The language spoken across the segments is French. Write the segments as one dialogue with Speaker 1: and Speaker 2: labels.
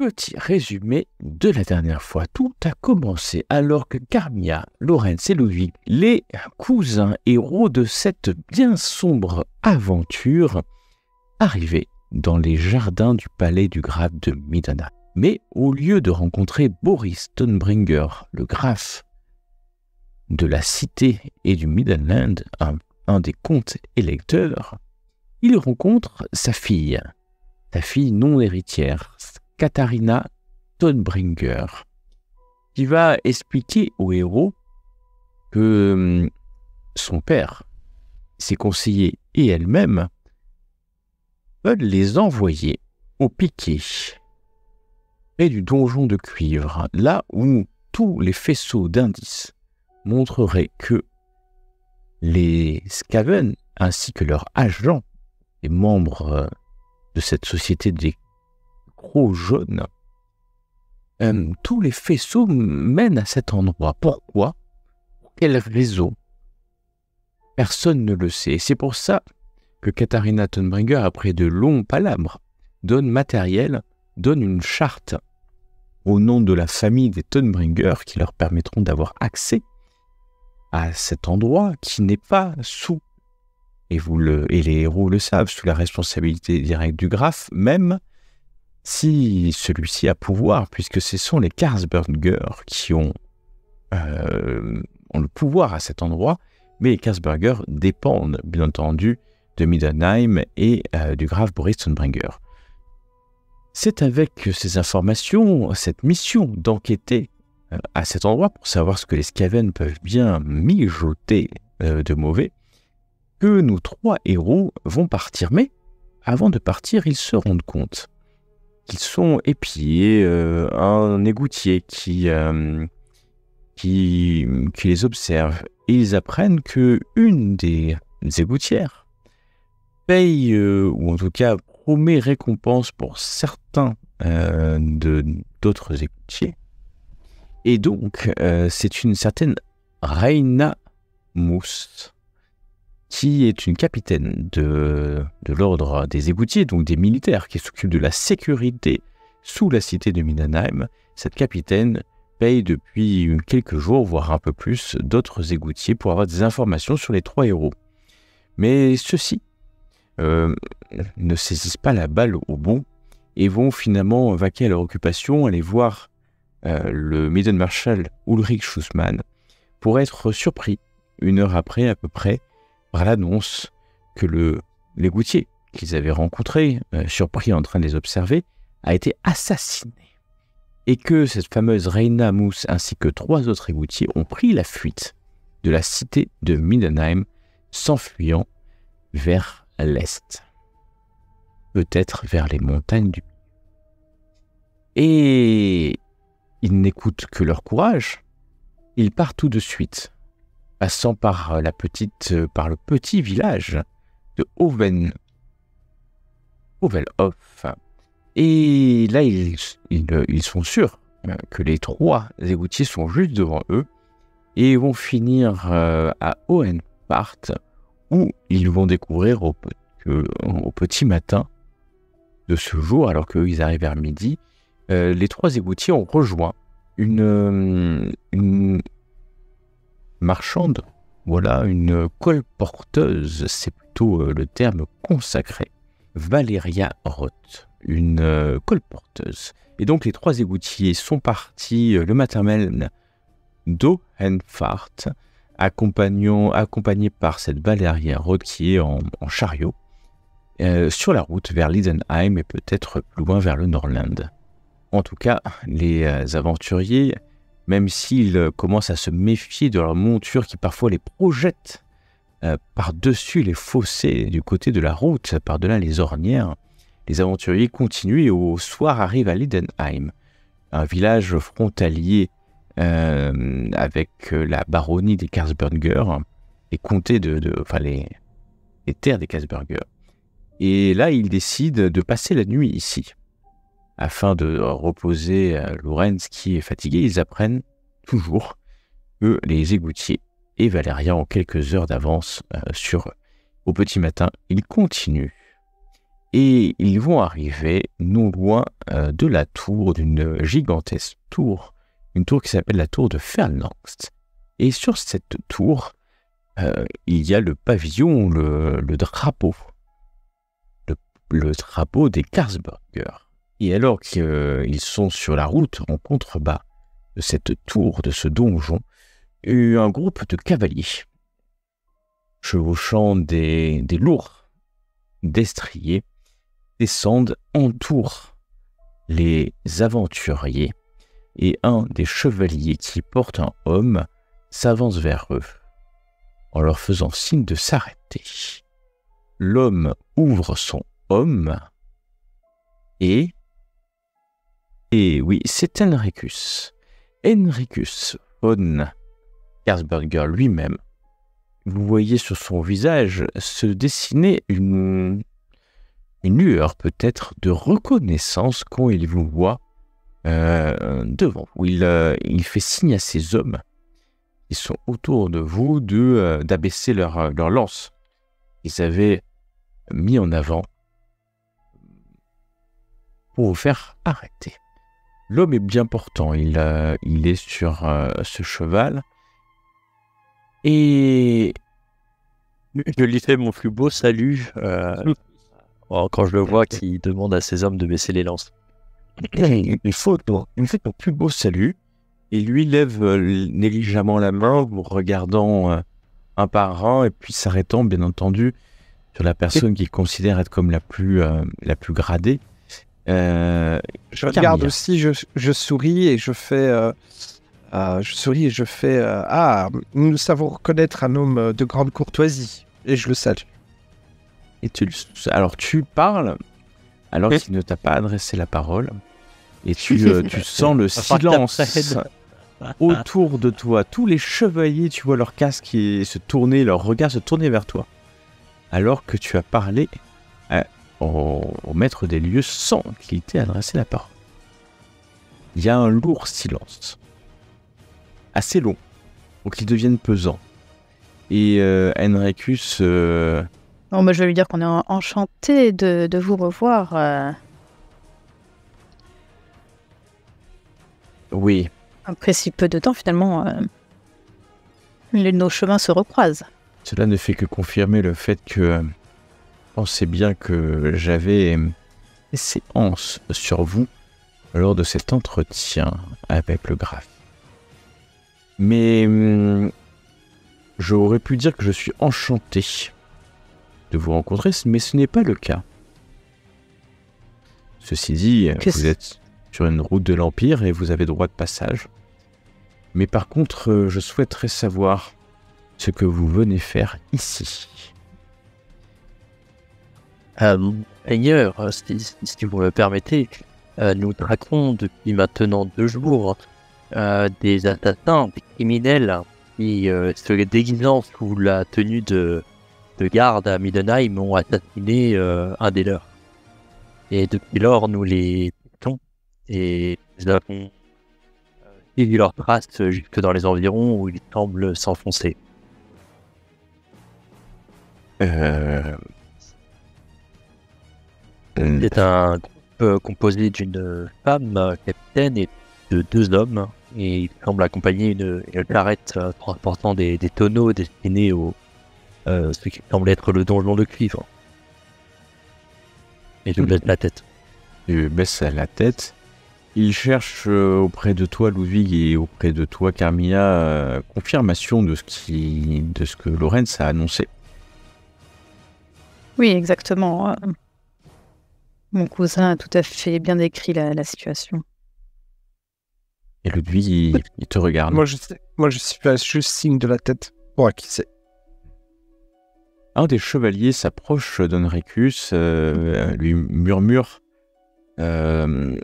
Speaker 1: Petit résumé de la dernière fois. Tout a commencé alors que Carmilla, Lorenz et Ludwig, les cousins héros de cette bien sombre aventure, arrivaient dans les jardins du palais du graf de Middenheim. Mais au lieu de rencontrer Boris Stonebringer, le graf de la cité et du Middenland, un des comtes électeurs, ils rencontrent sa fille non héritière, Katharina Stonebringer, qui va expliquer au héros que son père, ses conseillers et elle-même veulent les envoyer au piquet près du donjon de cuivre, là où tous les faisceaux d'indices montreraient que les Skaven ainsi que leurs agents, les membres de cette société des gros jaunes, tous les faisceaux mènent à cet endroit. Pourquoi? Pour quel réseau? Personne ne le sait. C'est pour ça que Katharina Stonebringer, après de longs palabres, donne une charte au nom de la famille des Stonebringer qui leur permettront d'avoir accès à cet endroit qui n'est pas sous, et les héros le savent, sous la responsabilité directe du graf, même si celui-ci a pouvoir, puisque ce sont les Karlsberger qui ont le pouvoir à cet endroit, mais les Karlsberger dépendent, bien entendu, de Middenheim et du graf Boris Stonebringer. C'est avec ces informations, cette mission d'enquêter à cet endroit pour savoir ce que les Skaven peuvent bien mijoter de mauvais, que nos trois héros vont partir. Mais avant de partir, ils se rendent compte qu'ils sont épiés, un égoutier qui les observe, et ils apprennent que une des égoutières paye, ou en tout cas promet récompense pour certains d'autres égoutiers. Et donc, c'est une certaine Reina Mousse, qui est une capitaine de l'ordre des égoutiers, donc des militaires, qui s'occupent de la sécurité sous la cité de Middenheim. Cette capitaine paye depuis quelques jours, voire un peu plus, d'autres égoutiers pour avoir des informations sur les trois héros. Mais ceux-ci ne saisissent pas la balle au bon et vont finalement vaquer à leur occupation, aller voir le Middenmarschall Ulrich Schussmann pour être surpris, une heure après à peu près, par l'annonce que l'égoutier qu'ils avaient rencontré, surpris en train de les observer, a été assassiné. Et que cette fameuse Reina Mousse ainsi que trois autres égoutiers ont pris la fuite de la cité de Middenheim, s'enfuyant vers l'est. Peut-être vers les montagnes du... Et ils n'écoutent que leur courage. Ils partent tout de suite, passant par le petit village de Ovelhof. Et là, ils sont sûrs que les trois égoutiers sont juste devant eux et vont finir à Hohenpart, où ils vont découvrir au petit matin de ce jour, alors qu'eux ils arrivent vers midi, les trois égoutiers ont rejoint une marchande, voilà, une colporteuse, c'est plutôt le terme consacré, Valeria Roth, une colporteuse. Et donc les trois égoutiers sont partis le matin même d'Hohenfart, accompagnés par cette Valeria Roth qui est en chariot, sur la route vers Liddenheim et peut-être plus loin vers le Nordland. En tout cas, les aventuriers, même s'ils commencent à se méfier de leur monture qui parfois les projette par-dessus les fossés du côté de la route, par-delà les ornières, les aventuriers continuent et au soir arrivent à Liddenheim, un village frontalier avec la baronnie des Karlsberger, les comtés les terres des Karlsberger. Et là, ils décident de passer la nuit ici. Afin de reposer Lorenz qui est fatigué, ils apprennent toujours que les égoutiers et Valeria ont quelques heures d'avance sur eux. Au petit matin, ils continuent. et ils vont arriver non loin de la tour, d'une gigantesque tour, une tour qui s'appelle la tour de Fernangst. Et sur cette tour, il y a le pavillon, le drapeau, le drapeau des Karlsburger. Et alors qu'ils sont sur la route en contrebas de cette tour, de ce donjon, un groupe de cavaliers, chevauchant des lourds destriers, descendent, entourent les aventuriers, et un des chevaliers qui porte un homme s'avance vers eux, en leur faisant signe de s'arrêter. L'homme ouvre son homme, et oui, c'est Henricus von Karlsburger lui-même. Vous voyez sur son visage se dessiner une lueur peut-être de reconnaissance quand il vous voit devant vous. Il fait signe à ses hommes qui sont autour de vous d'abaisser leur lance. Ils avaient mis en avant pour vous faire arrêter. L'homme est bien portant, il est sur ce cheval. Et
Speaker 2: je lui fais mon plus beau salut quand je le vois qui demande à ses hommes de baisser les lances.
Speaker 1: Il me fait ton plus beau salut et lui lève négligemment la main, vous regardant un par un et puis s'arrêtant bien entendu sur la personne qu'il considère être comme la plus gradée.
Speaker 3: Je regarde aussi, je souris et je fais... ah, nous savons reconnaître un homme de grande courtoisie. Et je le salue.
Speaker 1: Et alors tu parles, alors qu'il ne t'a pas adressé la parole. Et tu sens le silence autour de toi. Tous les chevaliers, tu vois leur casque se tourner, leur regard se tourner vers toi. Alors que tu as parlé au maître des lieux sans qu'il t'ait adressé la parole. Il y a un lourd silence. Assez long, pour qu'il devienne pesant. Et Henricus...
Speaker 4: Bon, moi, je vais lui dire qu'on est enchanté de vous revoir.
Speaker 1: Oui.
Speaker 4: Après si peu de temps, finalement, nos chemins se recroisent.
Speaker 1: Cela ne fait que confirmer le fait que... pensez bien que j'avais des séances sur vous lors de cet entretien avec le graphe. Mais j'aurais pu dire que je suis enchanté de vous rencontrer, mais ce n'est pas le cas. Ceci dit, vous êtes sur une route de l'Empire et vous avez droit de passage. Mais par contre, je souhaiterais savoir ce que vous venez faire ici.
Speaker 2: Ailleurs, si vous me permettez, nous traquons depuis maintenant 2 jours des assassins, des criminels qui, se déguisant sous la tenue de garde à Middenheim, ont assassiné un des leurs. Et depuis lors, nous les quittons et nous avons suivi leurs traces jusque dans les environs où ils semblent s'enfoncer. C'est un groupe composé d'une femme capitaine et de 2 hommes, et il semble accompagner une carrette transportant des tonneaux destinés au ce qui semble être le donjon de cuivre. Et je baisse la tête.
Speaker 1: Tu baisses la tête. Il cherche auprès de toi, Ludwig, et auprès de toi, Carmilla, confirmation de ce que Lorenz a annoncé.
Speaker 4: Oui, exactement. Mon cousin a tout à fait bien décrit la situation.
Speaker 1: Et Ludwig, il te regarde.
Speaker 3: Moi, je signe de la tête pour acquiescer.
Speaker 1: Un des chevaliers s'approche d'Henricus, lui murmure. Vous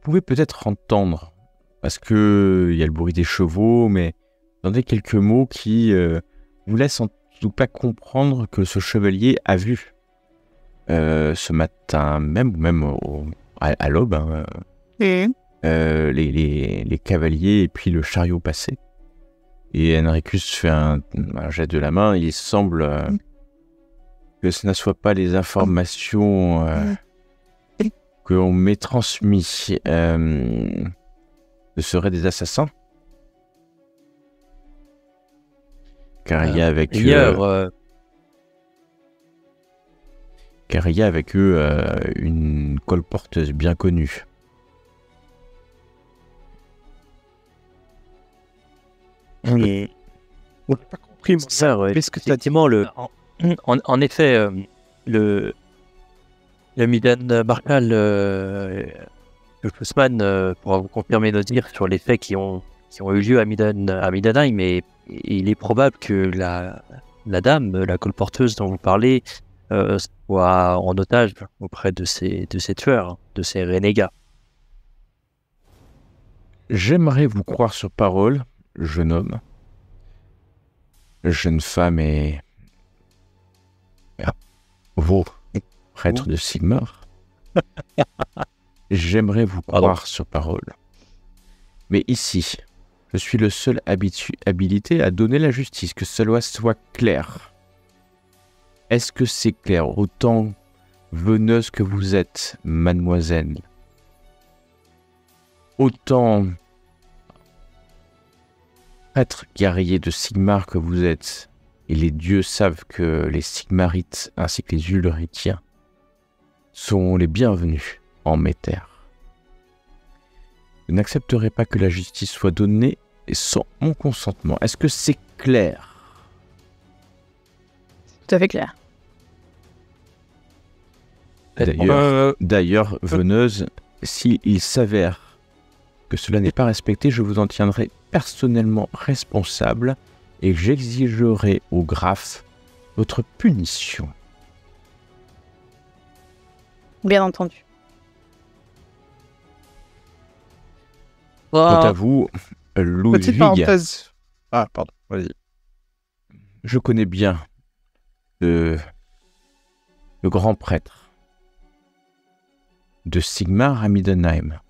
Speaker 1: pouvez peut-être entendre, parce que il y a le bruit des chevaux, mais entendez quelques mots qui vous laissent en tout cas comprendre que ce chevalier a vu ce matin même à l'aube les cavaliers et puis le chariot passer. Et Henricus fait un jet de la main. Il semble que ce ne soit pas les informations qu'on m'ait transmises, ce seraient des assassins. Car il y a avec eux... Car il y a avec eux une colporteuse bien connue.
Speaker 2: Et...
Speaker 3: On n'a pas compris, mon
Speaker 2: ça, ouais. Effectivement, en effet, le Midan Barkal, le Fussman, pourra vous confirmer nos dires sur les faits qui ont eu lieu à Midanheim, et il est probable que la dame, la colporteuse dont vous parlez, soit en otage auprès de ces tueurs, de ces renégats.
Speaker 1: J'aimerais vous croire sur parole, jeune homme, jeune femme et vous, prêtre de Sigmar. J'aimerais vous croire sur parole. Mais ici, je suis le seul habilité à donner la justice, que cela soit clair. Est-ce que c'est clair, autant veneuse que vous êtes, mademoiselle, autant prêtre guerrier de Sigmar que vous êtes, et les dieux savent que les Sigmarites ainsi que les Ulrichiens sont les bienvenus en mes terres. Je n'accepterai pas que la justice soit donnée sans mon consentement. Est-ce que c'est clair ?
Speaker 4: Tout à fait clair.
Speaker 1: D'ailleurs, veneuse, s'il s'avère que cela n'est pas respecté, je vous en tiendrai personnellement responsable et j'exigerai au graphe votre punition.
Speaker 4: Bien entendu.
Speaker 1: Quant à vous, Ludwig...
Speaker 3: Petite parenthèse. Ah, pardon, vas-y.
Speaker 1: Je connais bien le grand prêtre de Sigmar à Midenheim.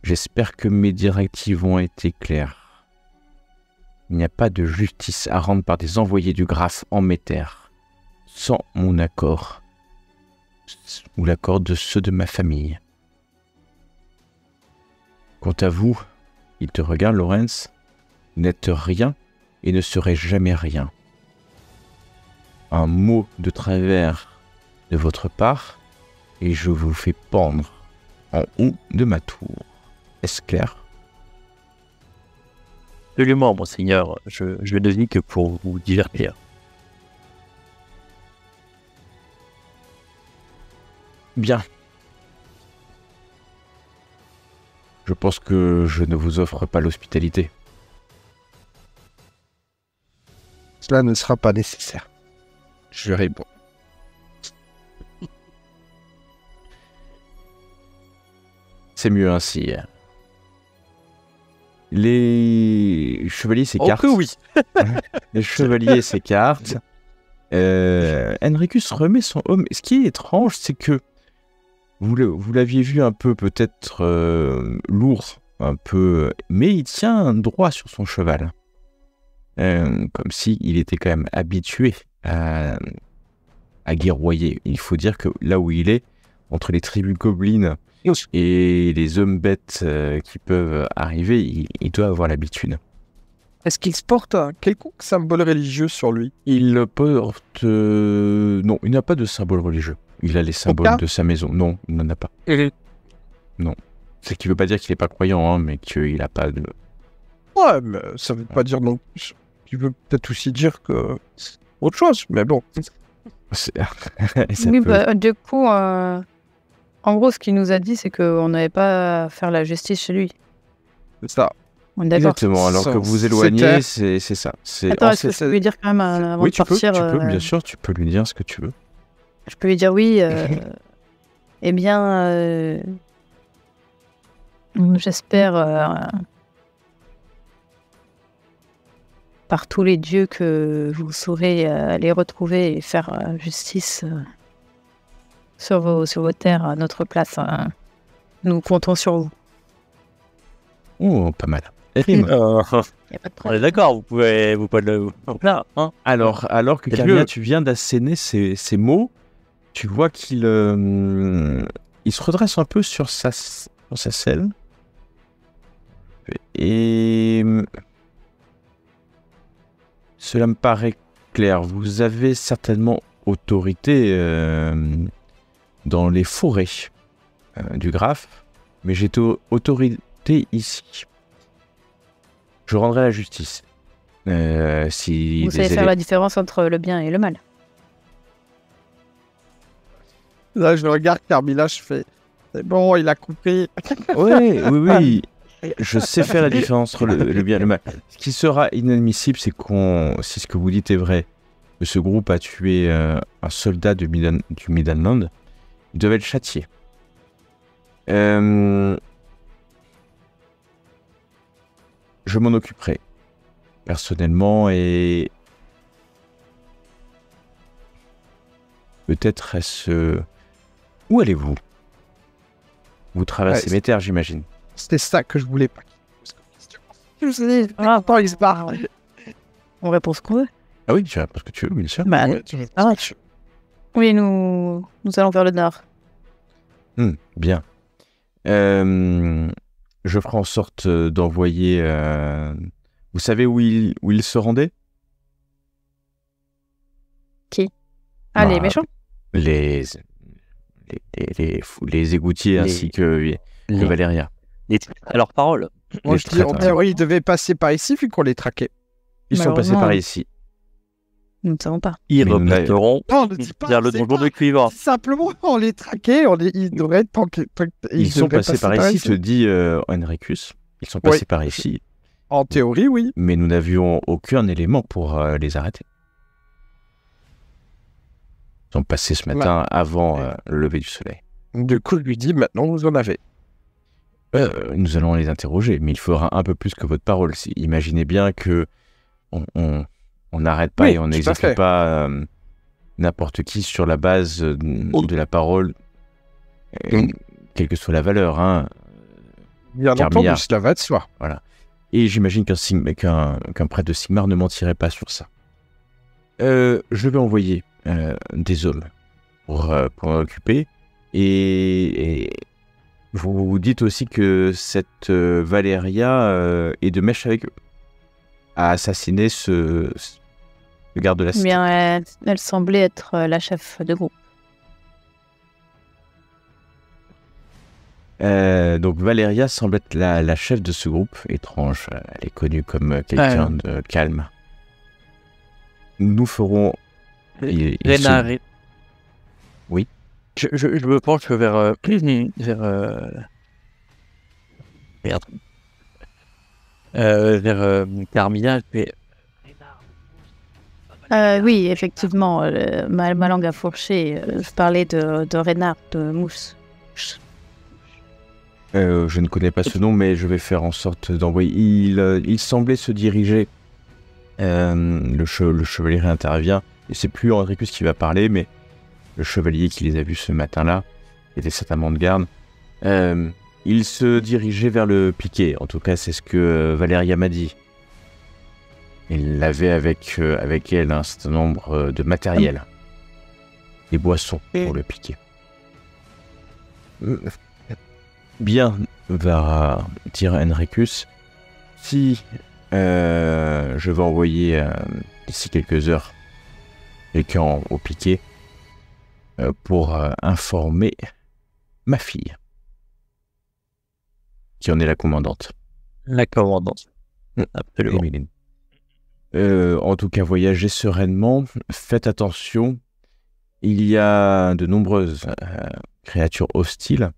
Speaker 1: J'espère que mes directives ont été claires. Il n'y a pas de justice à rendre par des envoyés du graphe en mes terres, sans mon accord, ou l'accord de ceux de ma famille. Quant à vous, il te regarde, Lorenz, n'êtes rien et ne serez jamais rien. Un mot de travers de votre part, et je vous fais pendre en haut de ma tour. Est-ce clair ?
Speaker 2: Absolument, monseigneur. Je ne vis que pour vous divertir.
Speaker 1: Bien. Je pense que je ne vous offre pas l'hospitalité.
Speaker 3: Cela ne sera pas nécessaire. Je réponds.
Speaker 1: C'est mieux ainsi. Les chevaliers s'écartent.
Speaker 3: Oh que oui.
Speaker 1: Les chevaliers s'écartent. Henricus remet son homme. Ce qui est étrange, c'est que vous l'aviez vu un peu peut-être lourd, un peu, mais il tient droit sur son cheval. Comme s'il était quand même habitué à guerroyer. Il faut dire que là où il est, entre les tribus gobelines et les hommes bêtes qui peuvent arriver, il doit avoir l'habitude.
Speaker 3: Est-ce qu'il porte un quelconque symbole religieux sur lui ?
Speaker 1: Il porte... Non, il n'a pas de symbole religieux. Il a les symboles de sa maison. Non, il n'en a pas. Non. C'est qu'il ne veut pas dire qu'il n'est pas croyant, hein, mais qu'il n'a pas de...
Speaker 3: Ouais, mais ça ne veut pas dire non plus. Tu veux peut-être aussi dire que... autre chose, mais bon.
Speaker 4: Oui, bah, du coup, en gros, ce qu'il nous a dit, c'est qu'on n'avait pas à faire la justice chez lui.
Speaker 3: C'est ça.
Speaker 4: On est d'accord.
Speaker 1: Exactement, alors que vous éloignez, c'est ça.
Speaker 4: Attends, est-ce que je peux lui dire quand même avant de partir
Speaker 1: tu peux, bien sûr, tu peux lui dire ce que tu veux.
Speaker 4: Je peux lui dire oui, eh bien, j'espère, par tous les dieux, que vous saurez les retrouver et faire justice sur vos terres à notre place. Nous comptons sur vous.
Speaker 1: Oh, pas mal. Prime.
Speaker 4: Y a pas de
Speaker 2: On
Speaker 4: problème.
Speaker 2: est d'accord, vous pouvez le là, hein.
Speaker 1: Alors que
Speaker 2: C'est
Speaker 1: Carmilla,
Speaker 2: mieux.
Speaker 1: tu viens d'asséner ces mots, tu vois qu'il il se redresse un peu sur sa selle. Et cela me paraît clair. Vous avez certainement autorité dans les forêts du Graphe, mais j'ai autorité ici. Je rendrai la justice. Si
Speaker 4: Vous savez faire la différence entre le bien et le mal.
Speaker 3: Là, je regarde Carmilla, je fais. C'est bon, il a compris.
Speaker 1: Oui. Je sais faire la différence entre le bien et le mal. Ce qui sera inadmissible, c'est si ce que vous dites est vrai, que ce groupe a tué un soldat du Middenland, il devait être châtié. Je m'en occuperai personnellement et peut-être est-ce... Où allez-vous? Vous traversez mes terres, j'imagine.
Speaker 3: C'était ça que je voulais pas. Je vous ai dit,
Speaker 4: Ah.
Speaker 3: attends, il se barre.
Speaker 4: On répond ce qu'on veut.
Speaker 1: Ah oui, tu réponds ce que tu veux, bien sûr.
Speaker 4: Bah,
Speaker 3: Ouais, tu-
Speaker 4: ah, oui, nous allons vers le nord.
Speaker 1: Bien. Je ferai en sorte d'envoyer... Vous savez où il se rendait?
Speaker 4: Ah, les
Speaker 1: Bah,
Speaker 4: méchants.
Speaker 1: Les égoutiers
Speaker 2: Les-
Speaker 1: ainsi que
Speaker 2: Les-
Speaker 1: Valéria.
Speaker 2: À leurs paroles.
Speaker 3: Moi,
Speaker 1: Les
Speaker 3: je dis, en
Speaker 1: traîtres.
Speaker 3: théorie, il devait passer par ici, vu qu'on les traquait.
Speaker 1: Ils sont passés
Speaker 4: Malheureusement,
Speaker 1: par ici.
Speaker 4: Nous ne savons pas.
Speaker 2: Ils
Speaker 1: Mais nous n'avons-
Speaker 2: remonteront
Speaker 3: Non, ne dis pas.
Speaker 2: vers le
Speaker 3: c'est
Speaker 2: donjon
Speaker 3: pas-
Speaker 2: de cuivre.
Speaker 3: Simplement, on les traquait, ils devraient être
Speaker 1: Ils sont passés par ici, te dit Henricus. Ils sont passés
Speaker 3: Oui.
Speaker 1: par ici,
Speaker 3: En théorie, oui.
Speaker 1: mais nous n'avions aucun élément pour les arrêter. Ils sont passés ce matin avant le lever du soleil.
Speaker 3: Du coup, je lui dis, maintenant, vous en avez.
Speaker 1: Nous allons les interroger, mais il faudra un peu plus que votre parole. Imaginez bien que on n'arrête pas
Speaker 3: Oui,
Speaker 1: et on
Speaker 3: tout à
Speaker 1: n'exécute
Speaker 3: fait.
Speaker 1: pas n'importe qui sur la base de la parole, quelle que soit la valeur. Hein.
Speaker 3: Bien
Speaker 1: Carmilla.
Speaker 3: entendu, cela va de soi.
Speaker 1: Et j'imagine qu'un prêtre de Sigmar ne mentirait pas sur ça. Je vais envoyer des hommes pour en occuper. Et vous dites aussi que cette Valéria est de mèche avec eux, a assassiné le garde de la
Speaker 4: Eh
Speaker 1: cité.
Speaker 4: bien, elle semblait être la chef de groupe.
Speaker 1: Donc Valéria semble être la chef de ce groupe étrange. Elle est connue comme quelqu'un de calme. Nous ferons...
Speaker 2: Rénard.
Speaker 1: Oui.
Speaker 2: Je me penche vers merde. Vers Carmilla. Je fais,
Speaker 4: Oui, effectivement, ma langue a fourché. Je parlais de renard, de mousse.
Speaker 1: Je ne connais pas ce nom, mais je vais faire en sorte d'envoyer... Il semblait se diriger. Le chevalier intervient. Et c'est plus Henricus qui va parler, mais le chevalier qui les a vus ce matin-là, qui était certainement de garde, il se dirigeait vers le piquet. En tout cas, c'est ce que Valéria m'a dit. Il avait avec elle un certain nombre de matériel. Des boissons pour le piquet. Bien, va dire Henricus. Si je vais envoyer d'ici quelques heures quelqu'un au piquet pour informer ma fille, qui en est la commandante.
Speaker 2: la commandante. Absolument.
Speaker 1: Émiline. En tout cas, voyagez sereinement. Faites attention. Il y a de nombreuses créatures hostiles.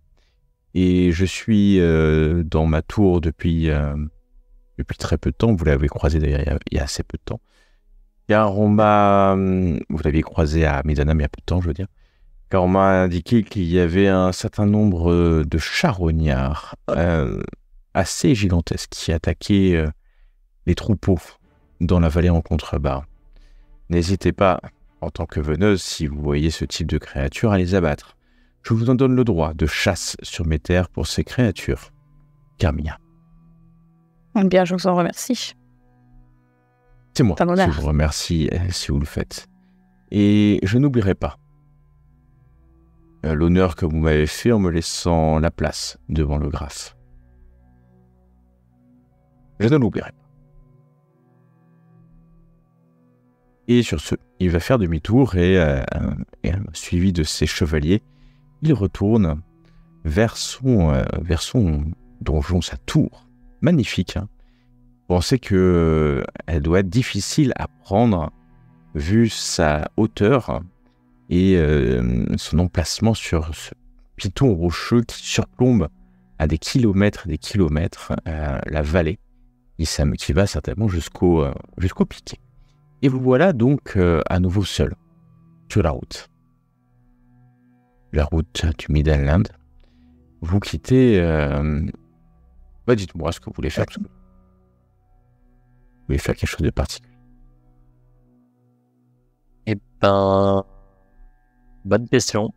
Speaker 1: Et je suis dans ma tour depuis très peu de temps. Vous l'avez croisé d'ailleurs il y a assez peu de temps. Car on m'a... Vous l'aviez croisé à Middenheim il y a peu de temps, je veux dire. Car on m'a indiqué qu'il y avait un certain nombre de charognards assez gigantesques qui attaquaient les troupeaux dans la vallée en contrebas. N'hésitez pas, en tant que veneuse, si vous voyez ce type de créatures, à les abattre. Je vous en donne le droit de chasse sur mes terres pour ces créatures. Carmilla.
Speaker 4: Eh bien, je vous en remercie.
Speaker 1: C'est moi
Speaker 4: C'est un
Speaker 1: qui
Speaker 4: honneur.
Speaker 1: vous remercie si vous le faites. Et je n'oublierai pas l'honneur que vous m'avez fait en me laissant la place devant le graphe. Je ne l'oublierai pas. Et sur ce, il va faire demi-tour et suivi de ses chevaliers, il retourne vers son donjon, sa tour. Magnifique, hein. Vous pensez que elle doit être difficile à prendre vu sa hauteur et son emplacement sur ce piton rocheux qui surplombe à des kilomètres et des kilomètres la vallée qui va certainement jusqu'au piquet. Et vous voilà donc à nouveau seul sur la route. La route du Midland. Vous quittez... dites-moi ce que vous voulez faire. Parce que vous voulez faire quelque chose de particulier.
Speaker 2: Eh ben, bonne question.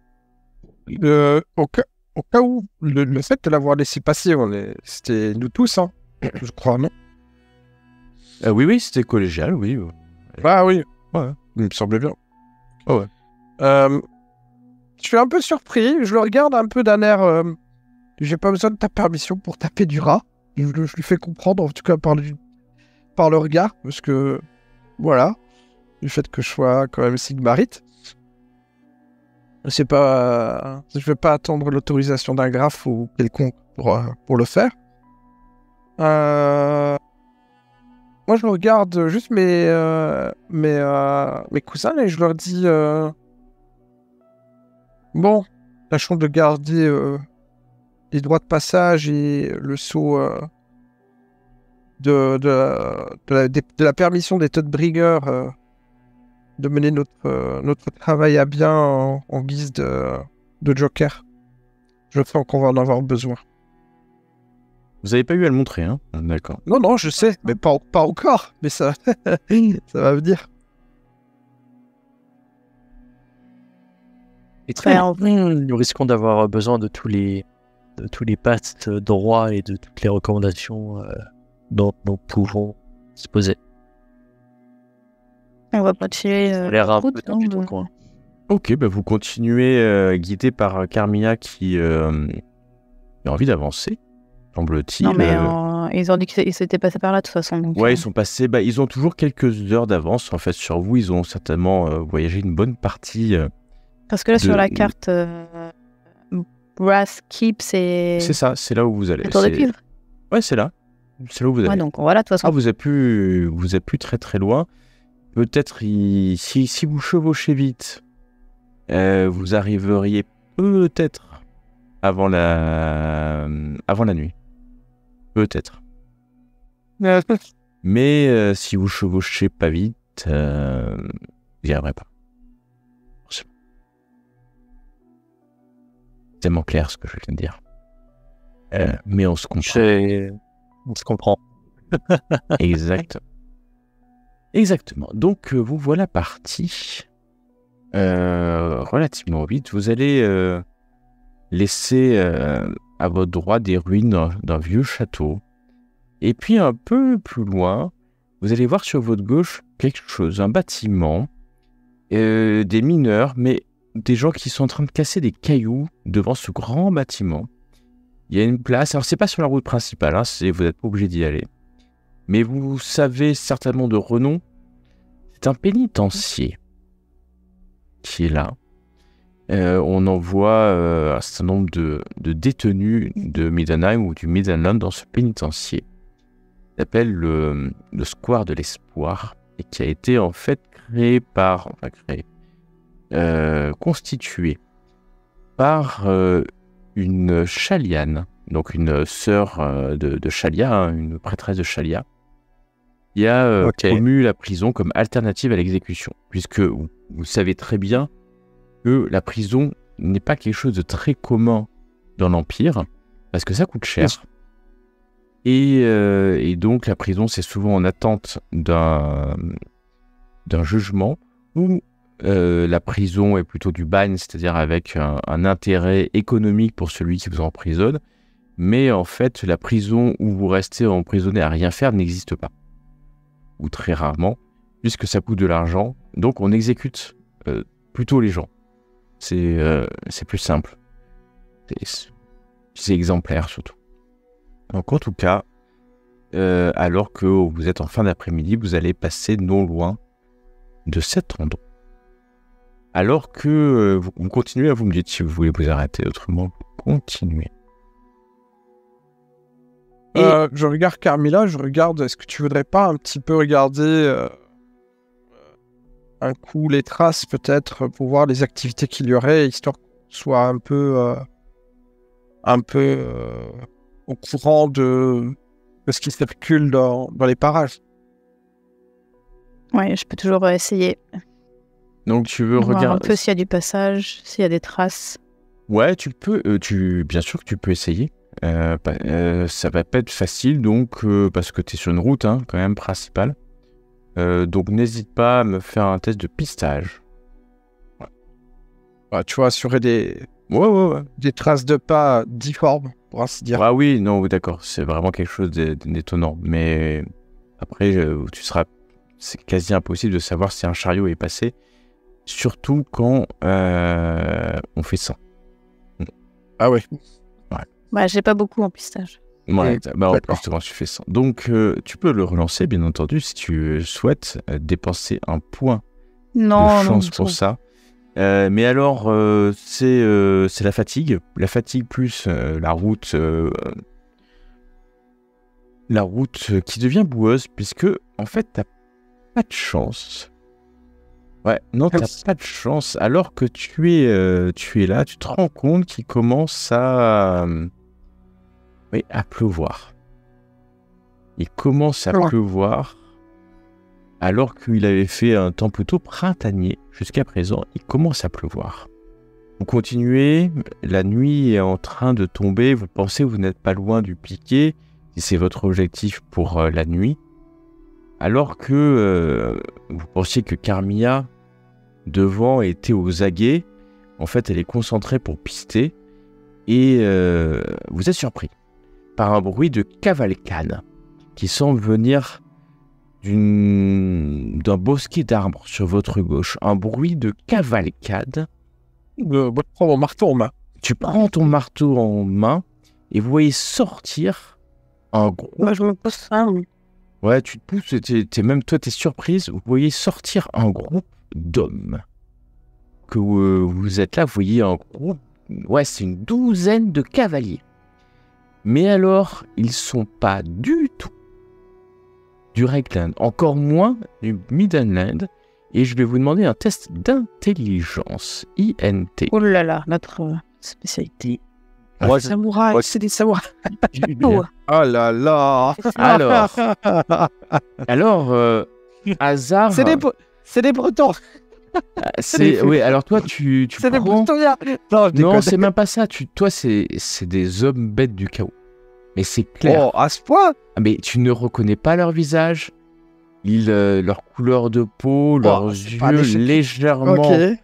Speaker 3: Au cas où, le fait de l'avoir laissé passer, c'était nous tous, hein, je crois, non?
Speaker 1: Oui, c'était collégial, oui.
Speaker 3: Ah oui,
Speaker 1: Ouais.
Speaker 3: il me semblait bien.
Speaker 1: Oh ouais.
Speaker 3: Je suis un peu surpris, je le regarde un peu d'un air... j'ai pas besoin de ta permission pour taper du rat. Je lui fais comprendre, en tout cas par le regard, parce que, voilà, du fait que je sois quand même sigmarite. C'est pas... je vais pas attendre l'autorisation d'un graphe ou quelconque pour le faire. Moi, je regarde juste mes cousins et je leur dis... Bon, tâchons de garder les droits de passage et le sceau de la permission des Todbrigger de mener notre travail à bien en guise de joker. Je sens qu'on va en avoir besoin.
Speaker 1: Vous n'avez pas eu à le montrer, hein? D'accord.
Speaker 3: Non, je sais, mais pas encore. Mais ça, ça va venir.
Speaker 2: Et très
Speaker 4: Ouais,
Speaker 2: bien. Nous risquons d'avoir besoin de tous les passes droits et de toutes les recommandations dont nous pouvons disposer.
Speaker 4: On va continuer
Speaker 2: Ça a l'air un peu
Speaker 4: route,
Speaker 2: tendu
Speaker 4: non,
Speaker 2: ton coin.
Speaker 1: Ok, vous continuez guidé par Carmilla qui a envie d'avancer, semble-t-il.
Speaker 4: Non, mais ils ont dit qu'ils s'étaient passés par là, de toute façon. Donc,
Speaker 1: Ouais, ils sont passés. Ils ont toujours quelques heures d'avance en fait sur vous. Ils ont certainement voyagé une bonne partie.
Speaker 4: Parce que là, sur la carte, Brass Keep, c'est
Speaker 1: ça, c'est là où vous allez.
Speaker 4: la tour de cuivre.
Speaker 1: Ouais, c'est là. C'est là où vous allez.
Speaker 4: Ouais, donc voilà, de toute façon.
Speaker 1: Ah, vous êtes plus très loin. Peut-être si vous chevauchez vite, vous arriveriez peut-être avant la nuit. Peut-être. Mais si vous chevauchez pas vite, vous n'y arriverez pas. C'est tellement clair ce que je viens de dire. Mais on se comprend.
Speaker 2: On se comprend.
Speaker 1: Exactement. Donc, vous voilà parti relativement vite. Vous allez laisser à votre droite des ruines d'un vieux château. Et puis, un peu plus loin, vous allez voir sur votre gauche quelque chose, un bâtiment, des mineurs, mais des gens qui sont en train de casser des cailloux devant ce grand bâtiment. Il y a une place, alors c'est pas sur la route principale, hein, vous n'êtes pas obligé d'y aller. Mais vous savez certainement de renom, c'est un pénitencier qui est là. On envoie un certain nombre de détenus de Middenheim ou du Middenland dans ce pénitencier. Il s'appelle le Square de l'Espoir et qui a été en fait constitué par une Chaliane, donc une sœur de Chalia, hein, une prêtresse de Chalia, qui a promu la prison comme alternative à l'exécution, puisque vous savez très bien que la prison n'est pas quelque chose de très commun dans l'Empire, parce que ça coûte cher. Et donc la prison, c'est souvent en attente d'un jugement, ou la prison est plutôt du bagne, c'est-à-dire avec un intérêt économique pour celui qui vous emprisonne, mais en fait, la prison où vous restez emprisonné à rien faire n'existe pas. Ou très rarement, puisque ça coûte de l'argent. Donc, on exécute plutôt les gens. C'est plus simple. C'est exemplaire, surtout. Donc, en tout cas, alors que vous êtes en fin d'après-midi, vous allez passer non loin de cet endroit. Alors que vous continuez, vous me dites si vous voulez vous arrêter, autrement, vous continuez.
Speaker 3: Je regarde Carmilla, est-ce que tu voudrais pas un petit peu regarder un coup les traces peut-être pour voir les activités qu'il y aurait, histoire qu'on soit un peu au courant de ce qui circule dans les parages.
Speaker 4: Ouais, je peux toujours essayer.
Speaker 1: Donc tu veux
Speaker 4: Voir un
Speaker 1: regarder...
Speaker 4: peu s'il y a du passage, s'il y a des traces.
Speaker 1: Ouais, tu peux, bien sûr que tu peux essayer. Ça va pas être facile, donc parce que tu es sur une route, hein, quand même principale. Donc n'hésite pas à me faire un test de pistage.
Speaker 3: Ouais. Bah, tu vas assurer
Speaker 1: Ouais.
Speaker 3: des traces de pas difformes, pour ainsi dire.
Speaker 1: Ah oui, non, d'accord, c'est vraiment quelque chose d'étonnant. Mais après, c'est quasi impossible de savoir si un chariot est passé, surtout quand on fait ça.
Speaker 3: Ah ouais.
Speaker 4: Bah, j'ai pas beaucoup en pistage.
Speaker 1: Ouais, en
Speaker 3: d'accord.
Speaker 1: plus, quand tu fais ça. Donc, tu peux le relancer, bien entendu, si tu souhaites dépenser un point
Speaker 4: Non,
Speaker 1: de chance
Speaker 4: non,
Speaker 1: pour ça. Mais alors, c'est la fatigue. La fatigue plus la route qui devient boueuse, puisque, en fait, t'as pas de chance. Ouais, non, t'as pas de chance. Alors que tu es là, tu te rends compte qu'il commence à pleuvoir. Il commence à pleuvoir, alors qu'il avait fait un temps plutôt printanier. Jusqu'à présent, il commence à pleuvoir. Vous continuez, la nuit est en train de tomber, vous pensez que vous n'êtes pas loin du piquet, si c'est votre objectif pour la nuit. Alors que vous pensiez que Carmilla, devant, était aux aguets, en fait, elle est concentrée pour pister, et vous êtes surpris par un bruit de cavalcade qui semble venir d'un bosquet d'arbres sur votre gauche. Un bruit de cavalcade.
Speaker 3: Je prends mon marteau en main.
Speaker 1: Tu prends ton marteau en main et vous voyez sortir un groupe.
Speaker 4: Moi, je me pose ça.
Speaker 1: Ouais, tu te pousses, t'es surprise. Vous voyez sortir un groupe d'hommes. Que vous êtes là, vous voyez un groupe. Ouais, c'est une douzaine de cavaliers. Mais alors, ils sont pas du tout du Regland, encore moins du Middenland, et je vais vous demander un test d'intelligence, INT.
Speaker 4: Oh là là, notre spécialité.
Speaker 3: Moi,
Speaker 4: Samouraï, c'est des samouraïs.
Speaker 3: Oh là là.
Speaker 1: Alors, hasard.
Speaker 3: C'est des Bretons.
Speaker 1: Oui, alors toi, tu
Speaker 3: C'est des
Speaker 1: prends...
Speaker 3: Bretoniens.
Speaker 1: Non, c'est même pas ça. Toi, c'est des hommes bêtes du chaos. Mais c'est clair.
Speaker 3: Oh, à ce point.
Speaker 1: Mais tu ne reconnais pas leur visage, leur couleur de peau, leurs yeux légèrement...
Speaker 3: Ok.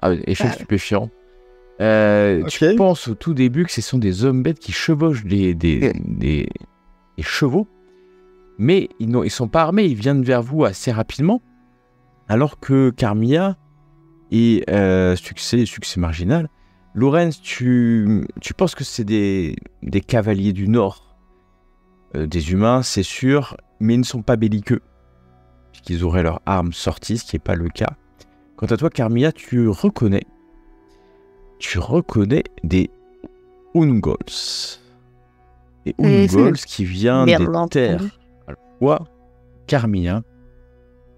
Speaker 1: Ah, effet stupéfiant.
Speaker 3: Ok.
Speaker 1: Tu penses au tout début que ce sont des hommes bêtes qui chevauchent des chevaux, mais ils sont pas armés, ils viennent vers vous assez rapidement, alors que Carmilla et succès marginal, Lorenz, tu penses que c'est des cavaliers du Nord, des humains, c'est sûr, mais ils ne sont pas belliqueux, puisqu'ils auraient leurs armes sorties, ce qui n'est pas le cas. Quant à toi, Carmilla, tu reconnais des Ungols. Et Ungols qui vient des terres. Alors, quoi, Carmilla,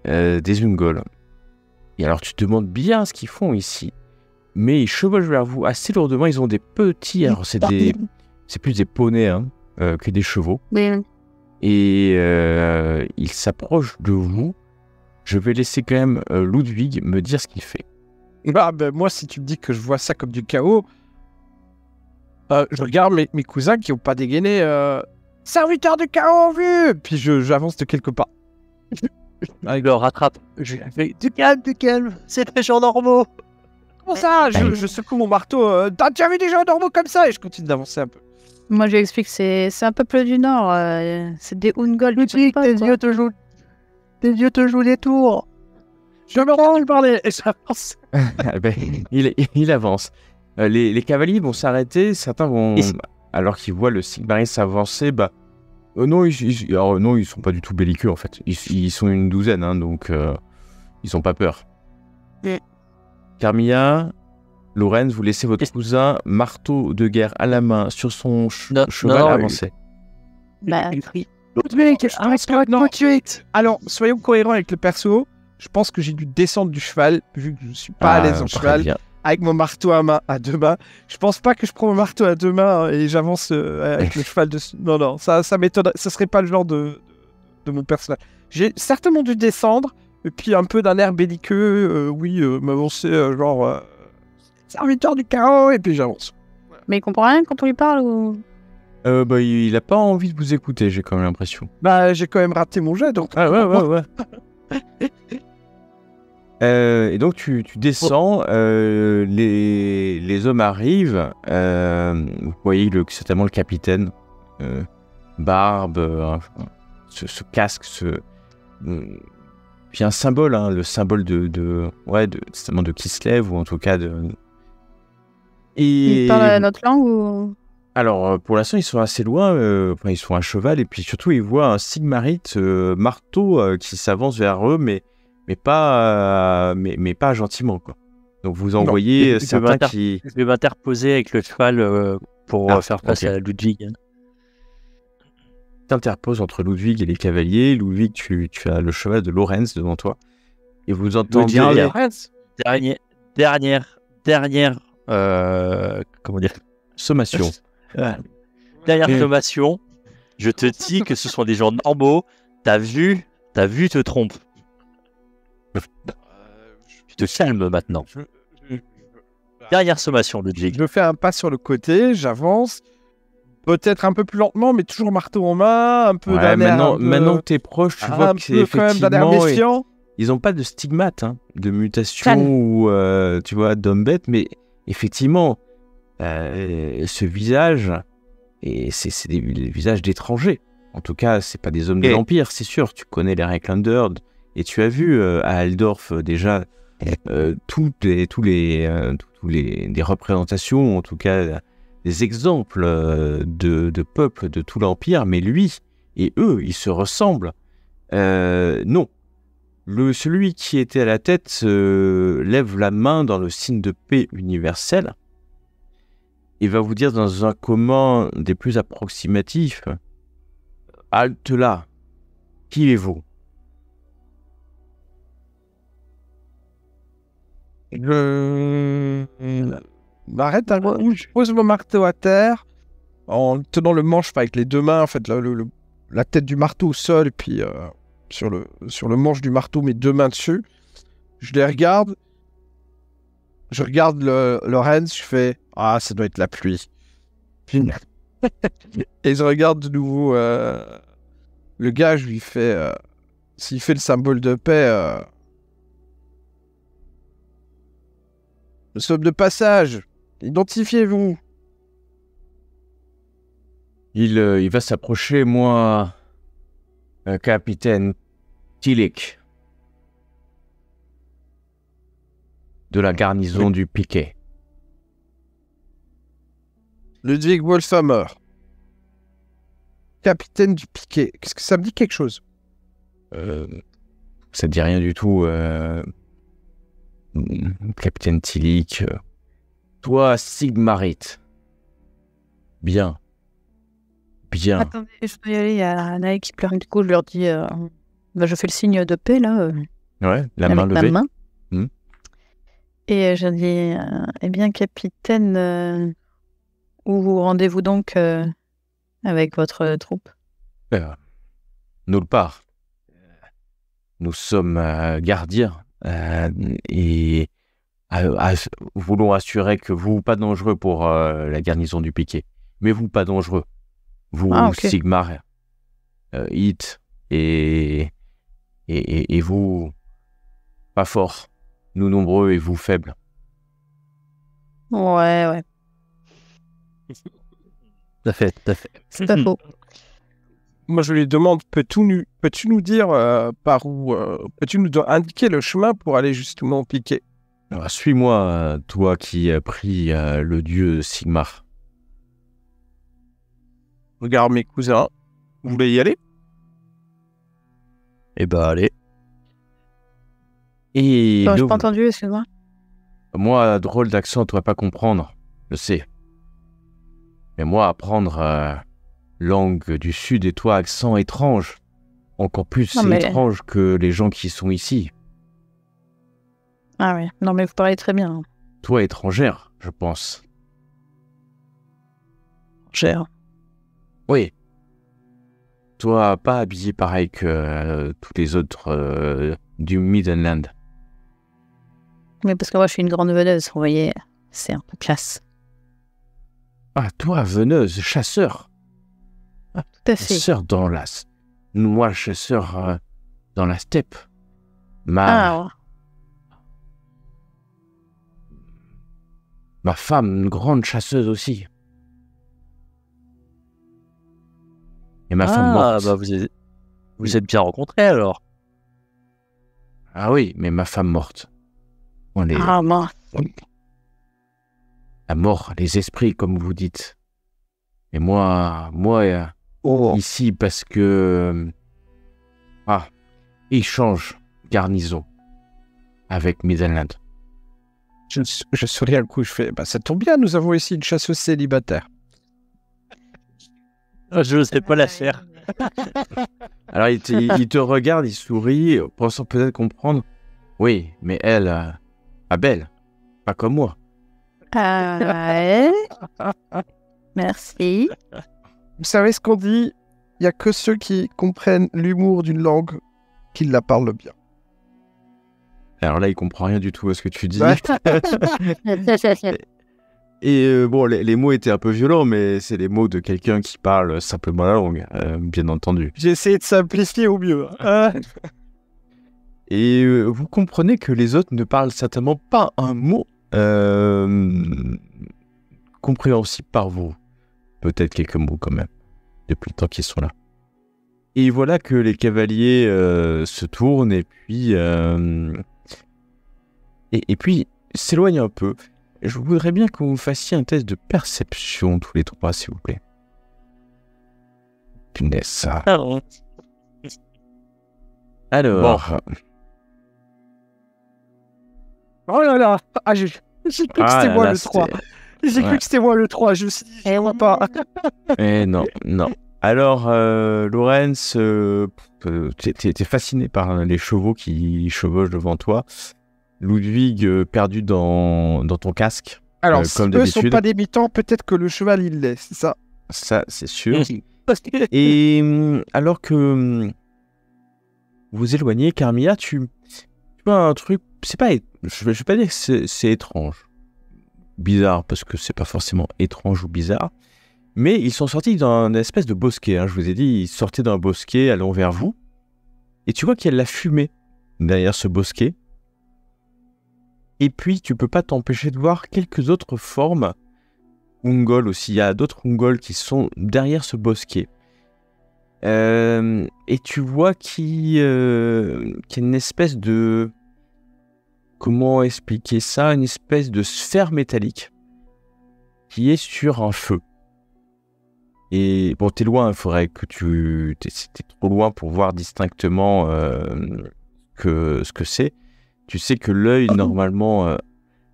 Speaker 1: des Ungols. Et alors, tu te demandes bien ce qu'ils font ici. Mais ils chevauchent vers vous assez lourdement. Ils ont des petits... Alors, c'est plus des poneys que des chevaux.
Speaker 4: Oui.
Speaker 1: Et ils s'approchent de vous. Je vais laisser quand même Ludwig me dire ce qu'il fait.
Speaker 3: Bah, moi, si tu me dis que je vois ça comme du chaos, je regarde mes cousins qui n'ont pas dégainé. Serviteur du chaos en vue. Puis j'avance de quelques pas.
Speaker 2: Il le rattrape. Je fais du calme, c'est des gens normaux.
Speaker 3: Comment ça je secoue mon marteau. Tu as vu des gens normaux comme ça? Et je continue d'avancer un peu.
Speaker 4: Moi, je lui explique que c'est un peuple du Nord. C'est des Ungol.
Speaker 2: Ludwig, tes yeux te jouent des tours.
Speaker 3: Je me rends parler et j'avance.
Speaker 1: Ben, il avance. Les cavaliers vont s'arrêter, certains vont, alors qu'ils voient le Sigmaris s'avancer, non, non, ils sont pas du tout belliqueux en fait. Ils sont une douzaine, hein, donc ils ont pas peur. Carmilla, Lorenz, vous laissez votre cousin, marteau de guerre à la main, sur son cheval avancer.
Speaker 3: Ludwig, alors, soyons cohérents avec le perso. Je pense que j'ai dû descendre du cheval, vu que je suis pas à l'aise en cheval,
Speaker 1: bien.
Speaker 3: avec mon marteau à deux mains. Je pense pas que je prends mon marteau à deux mains et j'avance avec le cheval dessus. Non, ça m'étonnerait. Ce serait pas le genre de mon personnage. J'ai certainement dû descendre, et puis un peu d'un air belliqueux, m'avancer genre serviteur du chaos, et puis j'avance.
Speaker 4: Mais il comprend rien quand on lui parle ou...
Speaker 1: Il a pas envie de vous écouter, j'ai quand même l'impression.
Speaker 3: J'ai quand même raté mon jet, donc...
Speaker 1: Ah ouais. Et donc tu descends, les hommes arrivent, vous voyez certainement le capitaine, barbe, ce casque, puis un symbole, hein, le symbole de Kislev, ou en tout cas de...
Speaker 4: Il parle notre langue ou...
Speaker 1: Alors, pour l'instant, ils sont assez loin, ils sont à cheval, et puis surtout, ils voient un Sigmarite marteau qui s'avance vers eux, mais pas gentiment, quoi. Donc, vous envoyez certains qui...
Speaker 2: Je vais m'interposer avec le cheval pour faire face à Ludwig.
Speaker 1: T'interposes entre Ludwig et les cavaliers. Ludwig, tu as le cheval de Lorenz devant toi, et vous entendez...
Speaker 2: Dernière comment dire,
Speaker 1: sommation.
Speaker 2: Dernière sommation, je te dis que ce sont des gens normaux. T'as vu, te trompe. Tu te calmes maintenant. Dernière sommation, Ludwig.
Speaker 3: Je fais un pas sur le côté, j'avance, peut-être un peu plus lentement, mais toujours marteau en main, un peu d'un air...
Speaker 1: Maintenant que t'es proche, tu vois que c'est effectivement... Ils n'ont pas de stigmate, hein, de mutation ou, tu vois, d'homme bête, mais effectivement... ce visage, et c'est des visages d'étrangers. En tout cas, c'est pas des hommes de l'Empire, c'est sûr. Tu connais les Reichlander, et tu as vu à Aldorf déjà toutes les représentations, en tout cas des exemples de peuples de tout l'Empire, mais lui et eux, ils se ressemblent. Non. Celui qui était à la tête lève la main dans le signe de paix universel. Il va vous dire dans un commun des plus approximatifs, « Halte là, qui est-vous »
Speaker 3: Je m'arrête un coup, je pose mon marteau à terre, en tenant le manche avec les deux mains, en fait, la tête du marteau au sol, et puis sur le manche du marteau, mes deux mains dessus. Je les regarde. Je regarde Lorenz, je fais « Ah, ça doit être la pluie. » Et je regarde de nouveau le gars, je lui fais s'il fait le symbole de paix, nous sommes de passage, identifiez-vous.
Speaker 1: Il va s'approcher, moi, capitaine Tilik, de la garnison du Piquet.
Speaker 3: Ludwig Wolfhammer, capitaine du Piquet. Qu'est-ce que ça me dit quelque chose?
Speaker 1: Ça ne dit rien du tout, capitaine Tilik. Toi, Sigmarite. Bien.
Speaker 4: Attendez, je dois y aller, il y a Naï qui pleure. Du coup, je leur dis, je fais le signe de paix, là.
Speaker 1: Ouais, la main levée.
Speaker 4: Et je dis, eh bien, capitaine, où vous rendez-vous donc avec votre troupe?
Speaker 1: Nulle part. Nous sommes gardiens et voulons assurer que vous, pas dangereux pour la garnison du Piquet, mais vous, pas dangereux. Vous, okay. Sigmar, Hit, et vous, pas fort. Nous nombreux et vous faibles.
Speaker 4: Ouais.
Speaker 2: Tout à fait, tout à fait.
Speaker 4: C'est pas faux.
Speaker 3: Moi, je lui demande, peux-tu nous dire par où, peux-tu nous indiquer le chemin pour aller justement au piquet?
Speaker 1: Alors, suis-moi, toi qui as pris le dieu Sigmar.
Speaker 3: Regarde mes cousins. Vous voulez y aller?
Speaker 2: Eh ben, allez.
Speaker 1: Et
Speaker 4: Attends, j'ai pas entendu, excuse-moi.
Speaker 1: moi, drôle d'accent, tu vas pas comprendre, je sais. Mais moi, apprendre langue du Sud et toi, accent étrange. Encore plus
Speaker 4: Non, mais-
Speaker 1: étrange que les gens qui sont ici.
Speaker 4: Ah ouais, non mais vous parlez très bien.
Speaker 1: Toi, étrangère, je pense.
Speaker 4: Cher.
Speaker 1: Oui. Toi, pas habillé pareil que tous les autres du Midland.
Speaker 4: Mais parce que moi je suis une grande veneuse, vous voyez, c'est un peu classe.
Speaker 1: Ah, toi, veneuse, chasseur.
Speaker 4: Tout à fait.
Speaker 1: Chasseur dans la... Moi, chasseur dans la steppe.
Speaker 4: Ah,
Speaker 1: Ma femme, une grande chasseuse aussi. Et ma femme morte.
Speaker 2: bah vous êtes bien rencontrés alors.
Speaker 1: Ah oui, mais ma femme morte.
Speaker 4: ah mince.
Speaker 1: La mort, les esprits, comme vous dites. Et moi, ici, parce que... il change garnison avec Midland.
Speaker 3: Je souris un coup, je fais, bah, ça tombe bien, nous avons ici une chasseuse célibataire.
Speaker 2: Je ne sais pas la faire.
Speaker 1: Alors, il te regarde, il sourit, pensant peut-être comprendre. Oui, mais elle, belle, pas comme moi.
Speaker 4: Ouais. Merci.
Speaker 3: Vous savez ce qu'on dit? Il n'y a que ceux qui comprennent l'humour d'une langue qui la parlent bien.
Speaker 1: Alors là, il comprend rien du tout à ce que tu dis.
Speaker 3: Ouais.
Speaker 1: Et bon, les mots étaient un peu violents, mais c'est les mots de quelqu'un qui parle simplement la langue, bien entendu.
Speaker 3: J'ai essayé de simplifier au mieux. Hein.
Speaker 1: Et vous comprenez que les autres ne parlent certainement pas un mot compréhensible par vous. Peut-être quelques mots quand même, depuis le temps qu'ils sont là. Et voilà que les cavaliers se tournent et puis s'éloignent un peu. Je voudrais bien que vous fassiez un test de perception tous les trois, s'il vous plaît. Punaise, ça. Alors...
Speaker 3: Oh là là, j'ai cru que c'était moi le 3. J'ai cru que c'était moi le 3, je me suis dit, je vois pas.
Speaker 1: Eh non. Alors, Laurence, t'es fasciné par les chevaux qui chevauchent devant toi. Ludwig, perdu dans ton casque.
Speaker 3: Alors,
Speaker 1: comme
Speaker 3: si eux sont
Speaker 1: d'habitude.
Speaker 3: pas des mitans, peut-être que le cheval, il l'est, c'est ça.
Speaker 1: Ça, c'est sûr. Et alors que vous éloignez, Carmilla, tu vois un truc, c'est pas, je vais pas dire que c'est étrange, bizarre, parce que c'est pas forcément étrange ou bizarre, mais ils sont sortis d'un espèce de bosquet, hein, je vous ai dit, ils sortaient d'un bosquet allant vers vous, et tu vois qu'il y a de la fumée derrière ce bosquet, et puis tu peux pas t'empêcher de voir quelques autres formes Ungol aussi, il y a d'autres Ungol qui sont derrière ce bosquet. Et tu vois qu'il y a une espèce de... Comment expliquer ça? Une espèce de sphère métallique qui est sur un feu. Et bon, t'es loin, il faudrait que t'es trop loin pour voir distinctement ce que c'est. Tu sais que l'œil, normalement,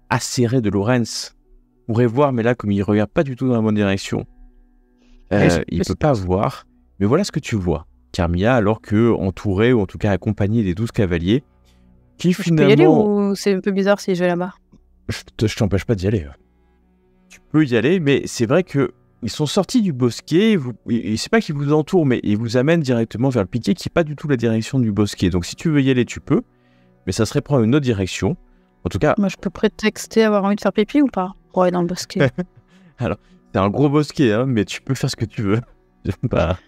Speaker 1: acéré de Laurence pourrait voir, mais là, comme il ne regarde pas du tout dans la bonne direction, il ne peut pas voir. Mais voilà ce que tu vois, Carmilla, alors que entouré, ou en tout cas accompagné des 12 cavaliers, qui
Speaker 4: Je peux
Speaker 1: finalement...
Speaker 4: y aller ou c'est un peu bizarre si je vais là-bas?
Speaker 1: Je t'empêche pas d'y aller. Tu peux y aller, mais c'est vrai que ils sont sortis du bosquet, c'est pas qu'ils vous entourent, mais ils vous amènent directement vers le piquet, qui n'est pas du tout la direction du bosquet. Donc si tu veux y aller, tu peux, mais ça serait prendre une autre direction. En tout cas...
Speaker 4: Moi, je peux prétexter avoir envie de faire pipi ou pas? Pour aller dans le bosquet.
Speaker 1: Alors, c'est un gros bosquet, hein, mais tu peux faire ce que tu veux. Bah...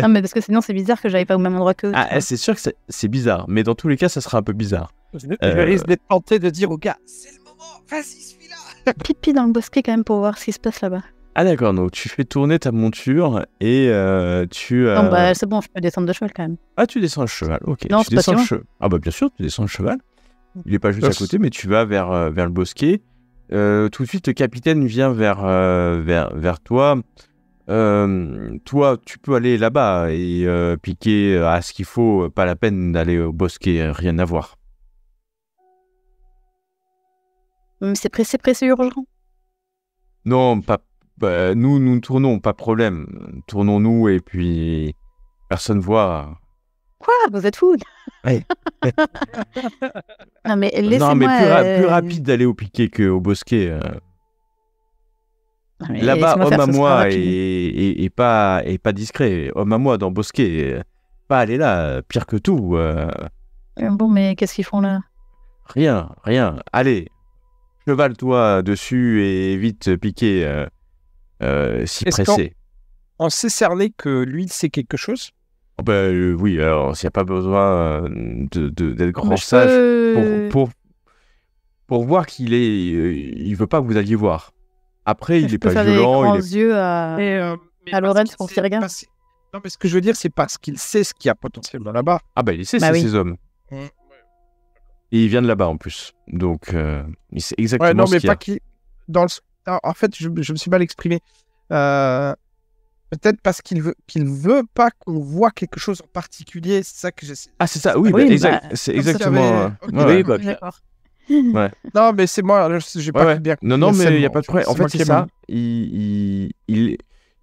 Speaker 4: Non, mais parce que sinon, c'est bizarre que j'aille pas au même endroit que eux.
Speaker 1: Ah, c'est sûr que c'est bizarre, mais dans tous les cas, ça sera un peu bizarre.
Speaker 3: Je risque d'être tenté de dire au gars, c'est le moment, vas-y, suis-là.
Speaker 4: Pipi dans le bosquet quand même pour voir ce qui se passe là-bas.
Speaker 1: Ah d'accord, donc tu fais tourner ta monture et tu...
Speaker 4: Non, bah c'est bon, je peux descendre de cheval quand même.
Speaker 1: Ah, tu descends le cheval, ok.
Speaker 4: Non,
Speaker 1: tu
Speaker 4: c'est pas
Speaker 1: descends
Speaker 4: si
Speaker 1: le
Speaker 4: loin.
Speaker 1: cheval. Ah bah bien sûr, tu descends le cheval. Il est pas juste à côté, mais tu vas vers le bosquet. Tout de suite, le capitaine vient vers toi. Toi, tu peux aller là-bas et piquer à ce qu'il faut. Pas la peine d'aller au bosquet, rien à voir.
Speaker 4: C'est pressé, urgent.
Speaker 1: Non, pas. Nous tournons, pas de problème. Tournons-nous et puis personne voit.
Speaker 4: Quoi? Vous êtes fous?
Speaker 1: Ouais.
Speaker 4: Non, mais
Speaker 1: Non, mais
Speaker 4: laissez-moi.
Speaker 1: plus rapide d'aller au piquet qu'au bosquet.
Speaker 4: Non, mais
Speaker 1: Là-bas,
Speaker 4: laissez-moi
Speaker 1: homme
Speaker 4: faire,
Speaker 1: à
Speaker 4: ça sera
Speaker 1: moi
Speaker 4: rapide.
Speaker 1: et pas discret. Homme à moi dans bosquet. Pas aller là, pire que tout.
Speaker 4: Bon, mais qu'est-ce qu'ils font là?
Speaker 1: Rien. Allez, chevale-toi dessus et vite piquer si
Speaker 3: Est-ce
Speaker 1: pressé.
Speaker 3: On sait cerner que lui, il sait quelque chose.
Speaker 1: Oh, oui, alors s'il n'y a pas besoin d'être grand
Speaker 4: Mais je
Speaker 1: sage
Speaker 4: peux-
Speaker 1: pour voir qu'il est, il veut pas que vous alliez voir. Après, il
Speaker 4: Je
Speaker 1: n'est
Speaker 4: peux
Speaker 1: pas
Speaker 4: faire des
Speaker 1: violent,
Speaker 4: grands
Speaker 1: il est...
Speaker 4: yeux à
Speaker 3: Mais
Speaker 4: Lorenz
Speaker 3: parce
Speaker 4: pour
Speaker 3: qu'il
Speaker 4: qu'il
Speaker 3: sait-
Speaker 4: regarde.
Speaker 3: parce- Non, mais ce que je veux dire, c'est parce qu'il sait ce qu'il y a potentiellement là-bas.
Speaker 1: Ah bah il sait,
Speaker 4: Bah
Speaker 1: c'est
Speaker 4: oui.
Speaker 1: ces hommes.
Speaker 3: Ouais,
Speaker 1: Et il vient de là-bas en plus. Donc, il sait exactement
Speaker 3: non,
Speaker 1: ce
Speaker 3: mais
Speaker 1: qu'il y a.
Speaker 3: pas qu'il. En fait, je me suis mal exprimé. Peut-être parce qu'il veut pas qu'on voit quelque chose en particulier. C'est ça que j'essaie.
Speaker 1: Ah, c'est ça, oui,
Speaker 4: Oui,
Speaker 1: exact,
Speaker 4: bah,
Speaker 1: c'est
Speaker 3: comme ça,
Speaker 1: exactement...
Speaker 3: il y avait-
Speaker 1: ouais,
Speaker 3: Ok.
Speaker 1: ouais.
Speaker 2: Oui, bah,
Speaker 4: D'accord.
Speaker 3: Non, mais c'est moi. J'ai pas
Speaker 1: Ouais.
Speaker 3: bien.
Speaker 1: Non, mais il n'y a
Speaker 3: seulement.
Speaker 1: pas de problème. En
Speaker 3: C'est moi
Speaker 1: fait,
Speaker 3: qui
Speaker 1: c'est
Speaker 3: ai
Speaker 1: ça.
Speaker 3: mal.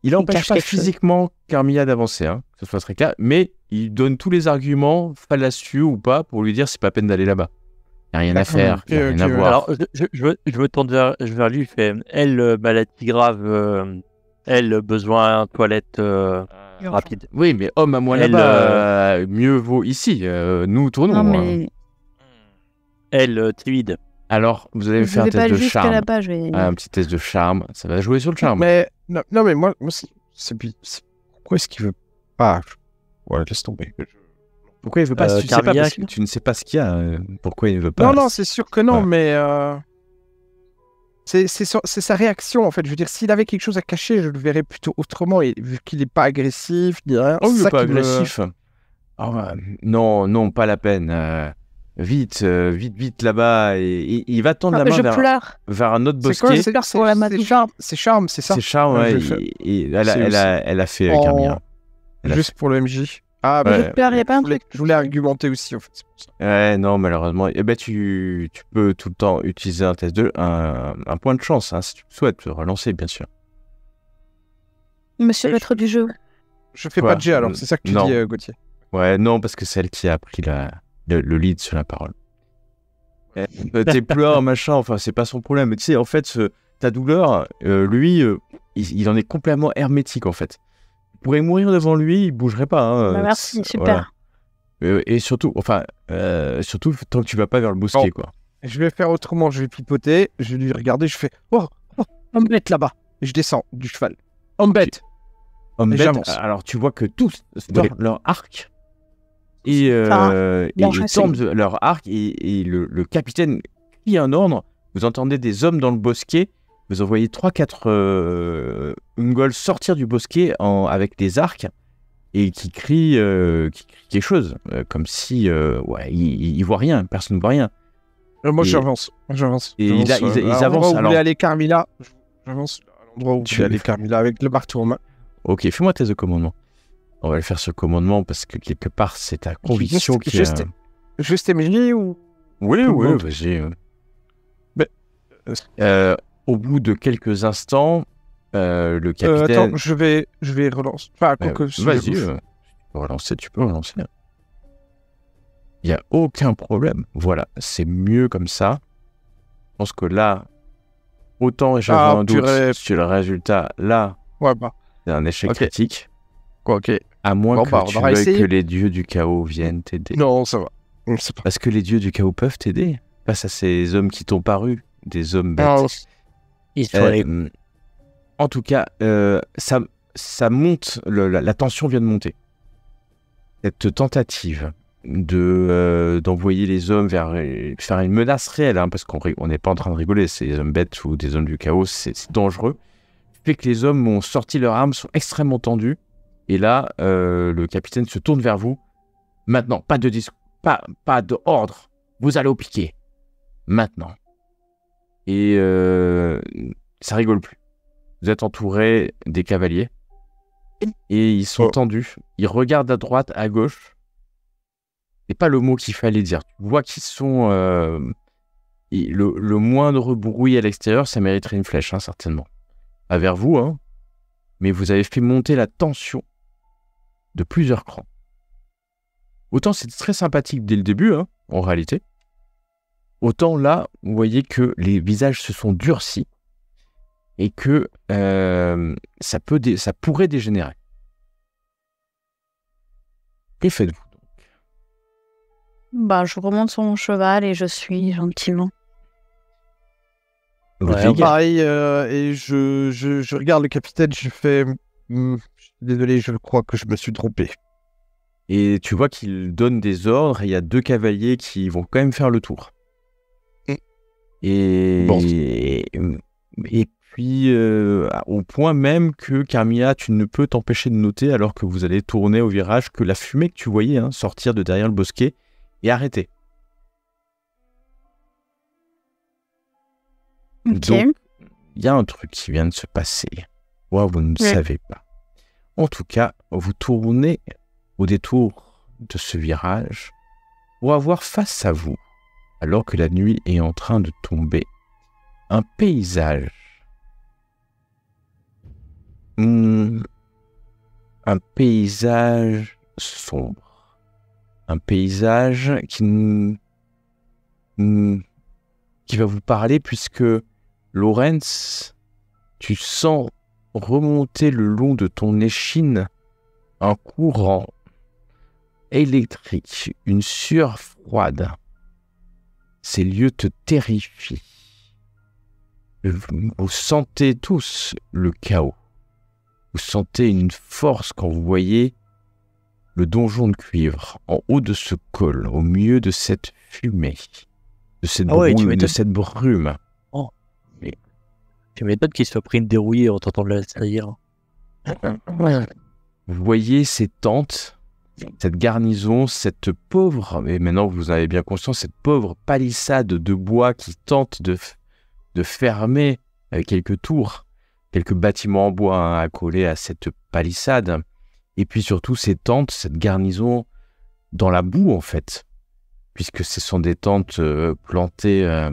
Speaker 1: Il empêche
Speaker 4: cache
Speaker 1: pas
Speaker 4: quelque chose.
Speaker 1: physiquement Carmilla d'avancer, hein, que ce soit très clair, mais il donne tous les arguments, fallacieux ou pas, pour lui dire c'est pas peine d'aller là-bas. Il n'y a rien à
Speaker 3: D'accord,
Speaker 1: faire, il n'y a
Speaker 3: ok,
Speaker 1: rien à
Speaker 3: ok,
Speaker 1: voir.
Speaker 2: Alors, je me tourne vers lui, je fais elle, maladie grave, elle, besoin toilette rapide.
Speaker 1: Oui, mais homme à moi
Speaker 2: Elle,
Speaker 1: là-bas, mieux vaut ici. Nous tournons.
Speaker 4: Non,
Speaker 1: hein.
Speaker 4: mais
Speaker 2: Elle, timide.
Speaker 1: Alors, vous allez me
Speaker 4: je
Speaker 1: faire un
Speaker 4: vais
Speaker 1: test
Speaker 4: pas
Speaker 1: de
Speaker 4: jusqu'à
Speaker 1: charme.
Speaker 4: là-bas. Je vais.
Speaker 1: Un petit test de charme. Ça va jouer sur le charme.
Speaker 3: Mais non, mais moi pourquoi est-ce qu'il veut pas? Ouais, laisse tomber.
Speaker 1: Pourquoi il veut pas tu sais pas
Speaker 2: Carmilla,
Speaker 1: parce que tu ne sais pas ce qu'il y a. Pourquoi il ne veut pas
Speaker 3: Non, c'est sûr que non,
Speaker 1: Ouais.
Speaker 3: mais c'est sa réaction en fait. Je veux dire, s'il avait quelque chose à cacher, je le verrais plutôt autrement. Et vu qu'il n'est pas agressif ni rien,
Speaker 1: Oh,
Speaker 3: c'est
Speaker 1: il
Speaker 3: ça
Speaker 1: est pas
Speaker 3: qui me-
Speaker 1: agressif. Oh, non, pas la peine. Vite là-bas. Et il va tendre la main
Speaker 4: Je
Speaker 1: vers
Speaker 4: pleure.
Speaker 1: un autre
Speaker 3: C'est quoi?
Speaker 1: bosquet.
Speaker 4: C'est pour la matou.
Speaker 3: C'est charme, c'est ça.
Speaker 1: C'est charme,
Speaker 3: Ouais,
Speaker 1: ouais.
Speaker 3: je vais
Speaker 1: Et elle
Speaker 3: C'est aussi.
Speaker 1: a fait
Speaker 3: En-
Speaker 1: Carmilla. Elle a
Speaker 3: Juste pour le MJ. Ah,
Speaker 1: Ouais.
Speaker 3: bah,
Speaker 4: Je pleure, y a pas un truc.
Speaker 3: je voulais argumenter aussi en fait. C'est pour ça.
Speaker 1: Ouais, non, malheureusement. Eh ben, tu peux tout le temps utiliser un test un point de chance, hein, si tu souhaites relancer, bien sûr.
Speaker 4: Monsieur le maître du jeu.
Speaker 3: Je fais
Speaker 1: Quoi?
Speaker 3: pas de jet alors, c'est ça que tu
Speaker 1: Non.
Speaker 3: dis, Gauthier.
Speaker 1: Ouais, non, parce que c'est elle qui a pris le lead sur la parole. Tes pleurs, machin, enfin, c'est pas son problème. Mais tu sais, en fait, ta douleur, lui, il en est complètement hermétique, en fait. Tu pourrais mourir devant lui, il bougerait pas. Hein,
Speaker 4: Bah, merci,
Speaker 1: c'est-
Speaker 4: super.
Speaker 1: voilà. Et surtout, surtout, tant que tu vas pas vers le bosquet,
Speaker 3: Oh.
Speaker 1: quoi.
Speaker 3: Je vais faire autrement, je vais pipoter, je vais lui regarder, je fais oh, homme bête là-bas. Et je descends du cheval. Homme bête.
Speaker 1: Homme
Speaker 3: Et
Speaker 1: bête,
Speaker 3: j'avance.
Speaker 1: alors tu vois que tous
Speaker 3: Ouais.
Speaker 1: leur arc et
Speaker 4: bien
Speaker 1: ils
Speaker 4: chassé.
Speaker 1: tendent leur arc et le capitaine crie un ordre. Vous entendez des hommes dans le bosquet. Vous en voyez 3-4 Ungol sortir du bosquet avec des arcs et qui crient quelque chose, comme si ils voient rien, personne ne voit rien.
Speaker 3: Moi
Speaker 1: Et-
Speaker 3: j'avance.
Speaker 1: et
Speaker 3: J'avance,
Speaker 1: là, ils
Speaker 3: à l'endroit
Speaker 1: avancent,
Speaker 3: où
Speaker 1: alors.
Speaker 3: voulait aller Carmilla. J'avance à l'endroit où
Speaker 1: Tu-
Speaker 3: voulait aller Carmilla avec le marteau en main.
Speaker 1: Ok, fais-moi test de commandement. On va le faire sur commandement parce que quelque part c'est ta conviction qui
Speaker 3: juste- Juste MJ ou.
Speaker 1: Oui,
Speaker 3: Tout
Speaker 1: oui,
Speaker 3: le
Speaker 1: vas-y.
Speaker 3: Mais-
Speaker 1: Au bout de quelques instants, le capitaine...
Speaker 3: Attends, je vais relancer. Enfin, quoique, si
Speaker 1: vas-y,
Speaker 3: je-
Speaker 1: tu peux relancer. Il n'y a aucun problème. Voilà, c'est mieux comme ça. Je pense que là, autant j'avais
Speaker 3: Ah,
Speaker 1: un doute
Speaker 3: purée.
Speaker 1: sur le résultat, là,
Speaker 3: Ouais, bah.
Speaker 1: c'est un échec
Speaker 3: Ok.
Speaker 1: critique.
Speaker 3: Quoi, ok.
Speaker 1: À moins
Speaker 3: Bon,
Speaker 1: que
Speaker 3: bah, on
Speaker 1: tu
Speaker 3: aura
Speaker 1: veuilles
Speaker 3: essayé.
Speaker 1: que les dieux du chaos viennent t'aider.
Speaker 3: Non, ça va. On sait pas.
Speaker 1: Parce que les dieux du chaos peuvent t'aider face à ces hommes qui t'ont paru, des hommes bêtes.
Speaker 3: Ah,
Speaker 2: Ils sont allés.
Speaker 1: En tout cas, ça monte, la tension vient de monter. Cette tentative d'envoyer les hommes vers faire une menace réelle, hein, parce qu'on n'est pas en train de rigoler, ces hommes bêtes ou des hommes du chaos, c'est dangereux, fait que les hommes ont sorti leurs armes, sont extrêmement tendus. Et là, le capitaine se tourne vers vous. Maintenant, pas de ordre. Vous allez au piquet. Maintenant. Et ça rigole plus. Vous êtes entouré des cavaliers. Et ils sont tendus. Ils regardent à droite, à gauche. C'est pas le mot qu'il fallait dire. Tu vois qu'ils sont... le moindre bruit à l'extérieur, ça mériterait une flèche, hein, certainement. Pas vers vous, hein. Mais vous avez fait monter la tension de plusieurs crans. Autant c'était très sympathique dès le début, hein, en réalité. Autant là, vous voyez que les visages se sont durcis et que ça pourrait dégénérer. Que faites-vous?
Speaker 4: Je remonte sur mon cheval et je suis gentiment.
Speaker 1: Ludwig,
Speaker 3: Pareil, et je regarde le capitaine, je fais... je suis désolé, je crois que je me suis trompé.
Speaker 1: et tu vois qu'il donne des ordres et il y a 2 cavaliers qui vont quand même faire le tour. Et,
Speaker 3: Bon.
Speaker 1: et puis, au point même que Carmilla, tu ne peux t'empêcher de noter, alors que vous allez tourner au virage, que la fumée que tu voyais sortir de derrière le bosquet est arrêtée.
Speaker 4: Ok.
Speaker 1: Donc, il y a un truc qui vient de se passer. Vous ne savez pas. En tout cas, vous tournez au détour de ce virage pour avoir face à vous, alors que la nuit est en train de tomber, un paysage. Un paysage sombre. Un paysage qui va vous parler, puisque Lorenz, tu sens remonter le long de ton échine un courant électrique, une sueur froide. Ces lieux te terrifient. Vous sentez tous le chaos. Vous sentez une force quand vous voyez le donjon de cuivre en haut de ce col, au milieu de cette fumée, de cette brume.
Speaker 2: Tu m'étonnes qu'il soit pris une dérouillée en tentant de la saillir.
Speaker 1: Vous voyez ces tentes, cette garnison, cette pauvre, et maintenant vous avez bien conscience, cette pauvre palissade de bois qui tente de fermer avec quelques tours, quelques bâtiments en bois accolés à cette palissade, et puis surtout ces tentes, cette garnison dans la boue en fait, puisque ce sont des tentes plantées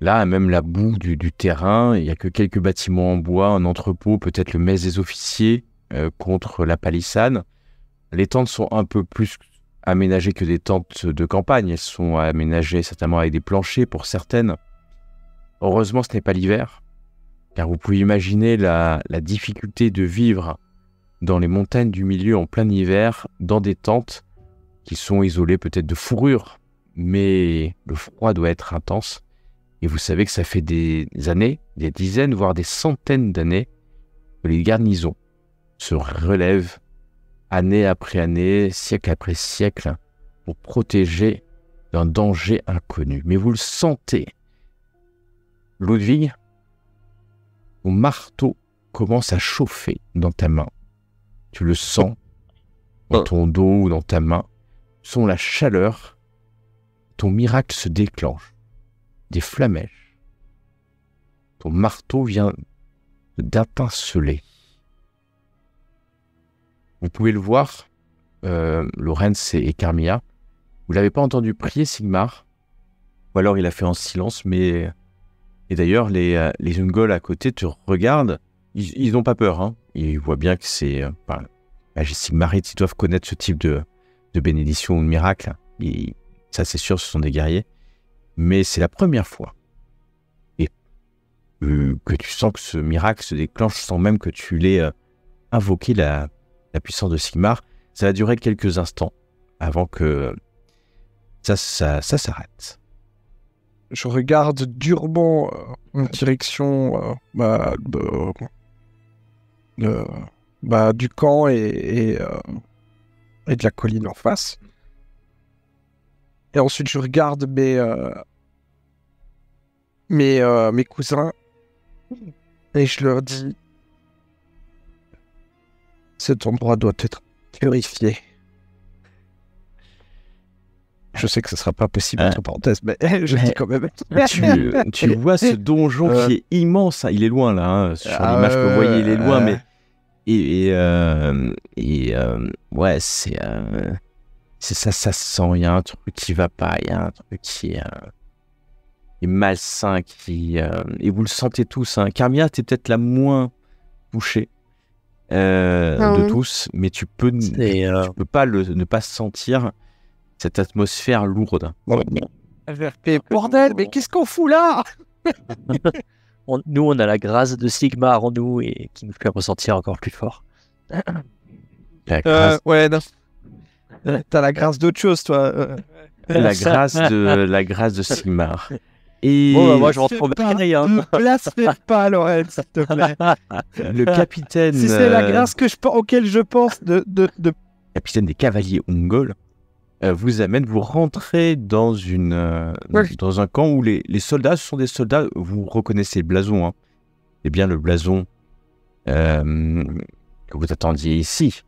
Speaker 1: là, même la boue du terrain. Il n'y a que quelques bâtiments en bois, un entrepôt, peut-être le mess des officiers contre la palissade. Les tentes sont un peu plus aménagées que des tentes de campagne. Elles sont aménagées certainement avec des planchers pour certaines. Heureusement, ce n'est pas l'hiver, car vous pouvez imaginer la difficulté de vivre dans les montagnes du milieu en plein hiver, dans des tentes qui sont isolées peut-être de fourrure, mais le froid doit être intense. Et vous savez que ça fait des années, des dizaines, voire des centaines d'années, que les garnisons se relèvent année après année, siècle après siècle, pour protéger d'un danger inconnu. Mais vous le sentez. Ludwig, ton marteau commence à chauffer dans ta main. Tu le sens dans ton dos ou dans ta main. Tu sens la chaleur. Ton miracle se déclenche. Des flamèches. Ton marteau vient d'étinceler. Vous pouvez le voir, Lorenz et Carmilla. Vous l'avez pas entendu prier, Sigmar, ou alors il a fait en silence, mais... Et d'ailleurs, les Ungol à côté te regardent. Ils n'ont pas peur, hein. Ils voient bien que c'est... les Sigmarites, ils doivent connaître ce type de bénédiction ou de miracle. Et ça, c'est sûr, ce sont des guerriers. Mais c'est la première fois et que tu sens que ce miracle se déclenche sans même que tu l'aies invoqué la puissance de Sigmar. Ça va durer quelques instants avant que ça s'arrête.
Speaker 3: Je regarde durement en direction du camp et de la colline en face. Et ensuite, je regarde mes cousins Et je leur dis, cet endroit doit être purifié. Je sais que ce sera pas possible, entre parenthèses, mais je le dis quand même.
Speaker 1: Tu vois ce donjon qui est immense, hein. Il est loin là, hein. Sur l'image que vous voyez, il est loin, mais ouais, c'est ça, ça se sent. Il y a un truc qui va pas, il y a un truc qui est malsain, et vous le sentez tous. Hein. Carmilla, t'es peut-être la moins touchée de tous, mais tu peux pas ne pas sentir cette atmosphère lourde.
Speaker 3: Bordel, mais qu'est-ce qu'on fout là?
Speaker 2: Nous, on a la grâce de Sigmar en nous et qui nous fait ressentir encore plus fort.
Speaker 3: Ouais, non. T'as la grâce d'autre chose, toi.
Speaker 1: La grâce de Sigmar. Et
Speaker 2: bon, bah, moi, je rentre rien.
Speaker 3: Ne blasphème pas, Lorenz, s'il te plaît.
Speaker 1: Le capitaine...
Speaker 3: Si c'est la grâce auquel je pense
Speaker 1: capitaine des cavaliers Ungol vous amène, vous rentrez dans un camp où les soldats, ce sont des soldats, vous reconnaissez le blason, hein. C'est bien le blason que vous attendiez ici.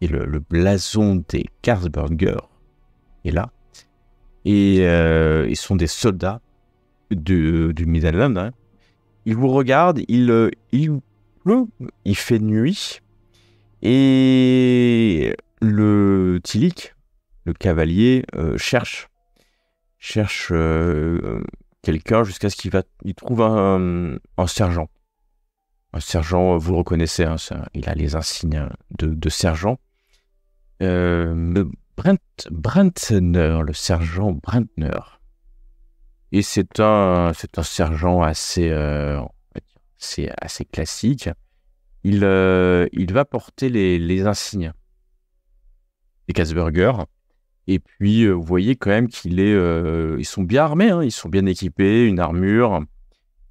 Speaker 1: Et le blason des Karlsberger est là. Et ils sont des soldats du Midland. Hein. Ils vous regardent, il fait nuit. Et le Tilik, le cavalier, cherche quelqu'un jusqu'à ce qu'il trouve un sergent. Un sergent, vous le reconnaissez, hein, il a les insignes de sergent. Brentner, le sergent Brentner. Et c'est un sergent assez classique. Il va porter les insignes des Karlsberger. Et puis, vous voyez quand même ils sont bien armés, hein, ils sont bien équipés, une armure,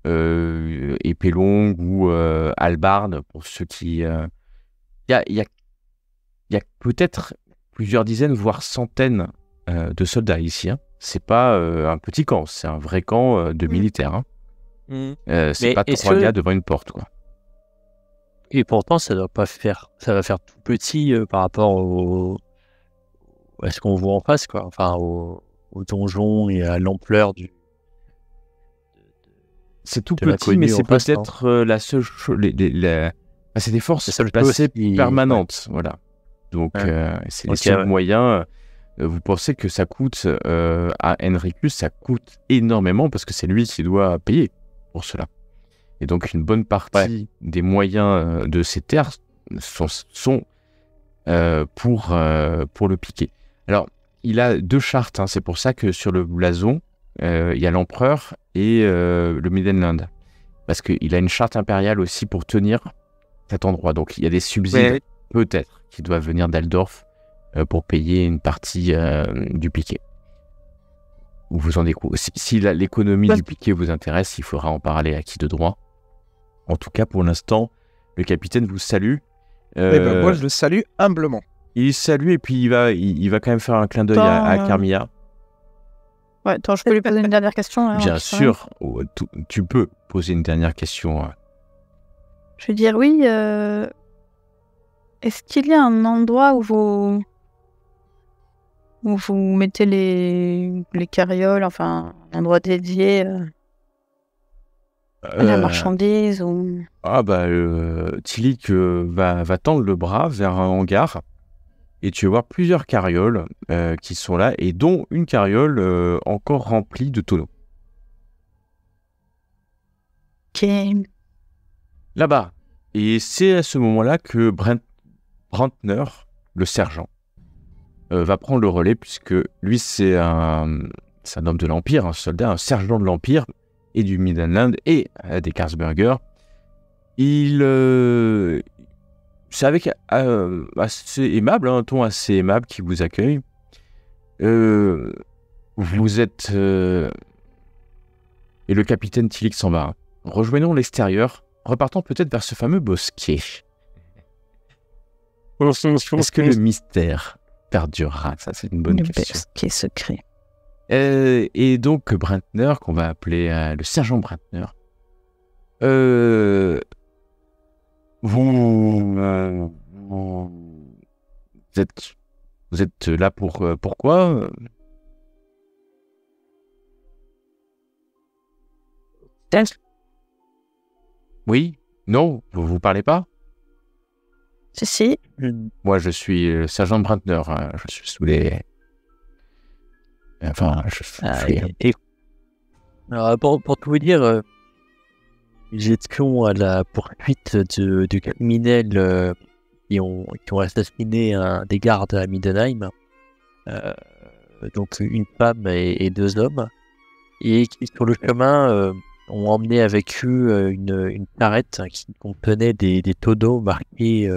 Speaker 1: épée longue ou hallebarde, pour ceux qui... Il y a peut-être plusieurs dizaines, voire centaines de soldats ici. Hein. C'est pas un petit camp, c'est un vrai camp de militaires. Hein. C'est pas 3 gars devant une porte, quoi.
Speaker 2: Et pourtant, ça va faire tout petit par rapport à ce qu'on voit en face, quoi. Enfin, au donjon et à l'ampleur
Speaker 1: c'est tout petit, mais c'est peut-être la seule chose. C'est des forces placées permanentes, voilà. Donc, c'est les seuls moyens. Vous pensez que ça coûte à Henricus, ça coûte énormément parce que c'est lui qui doit payer pour cela. Et donc, une bonne partie des moyens de ces terres sont pour le piquer. Alors, il a 2 chartes. Hein, c'est pour ça que sur le blason, il y a l'empereur et le Midland. Parce qu'il a une charte impériale aussi pour tenir cet endroit. Donc, il y a des subsides, peut-être, qui doivent venir d'Aldorf pour payer une partie du piquet. Vous en découvrez. Si l'économie du piquet vous intéresse, il faudra en parler à qui de droit. En tout cas, pour l'instant, le capitaine vous salue.
Speaker 3: Moi, je le salue humblement.
Speaker 1: Il salue et puis il va quand même faire un clin d'œil à Carmilla.
Speaker 4: Ouais, attends, je peux lui poser une dernière question là,
Speaker 1: bien sûr, tu peux poser une dernière question.
Speaker 4: Je veux dire, oui. Est-ce qu'il y a un endroit où vous mettez les carrioles, enfin, un endroit dédié à la marchandise ou...
Speaker 1: Tilik va tendre le bras vers un hangar et tu vas voir plusieurs carrioles qui sont là et dont une carriole encore remplie de tonneaux.
Speaker 4: Ok.
Speaker 1: Là-bas. Et c'est à ce moment-là que Brentner, le sergent, va prendre le relais puisque lui c'est un homme de l'Empire, un soldat, un sergent de l'Empire et du Midland et des Karlsberger. C'est avec assez aimable, un ton assez aimable qui vous accueille. Vous êtes... Et le capitaine Tilik s'en va. Hein. Rejoignons l'extérieur, repartons peut-être vers ce fameux bosquet. Est-ce que le mystère perdurera? Ça, c'est une bonne question.
Speaker 4: Le bosquet secret.
Speaker 1: Et donc, Brentner, qu'on va appeler le sergent Brentner, Euh, vous, vous êtes là pour pourquoi?
Speaker 4: Delphes.
Speaker 1: Oui? Non? Vous parlez pas?
Speaker 4: Si.
Speaker 1: Moi, je suis sergent Brantner. Hein. Je suis sous les... Enfin, je fais...
Speaker 2: Alors, pour tout vous dire, nous étions à la poursuite de criminels qui ont assassiné un des gardes à Middenheim. Donc une femme et 2 hommes. Et qui, sur le chemin, ont emmené avec eux une charrette qui contenait des tonneaux marqués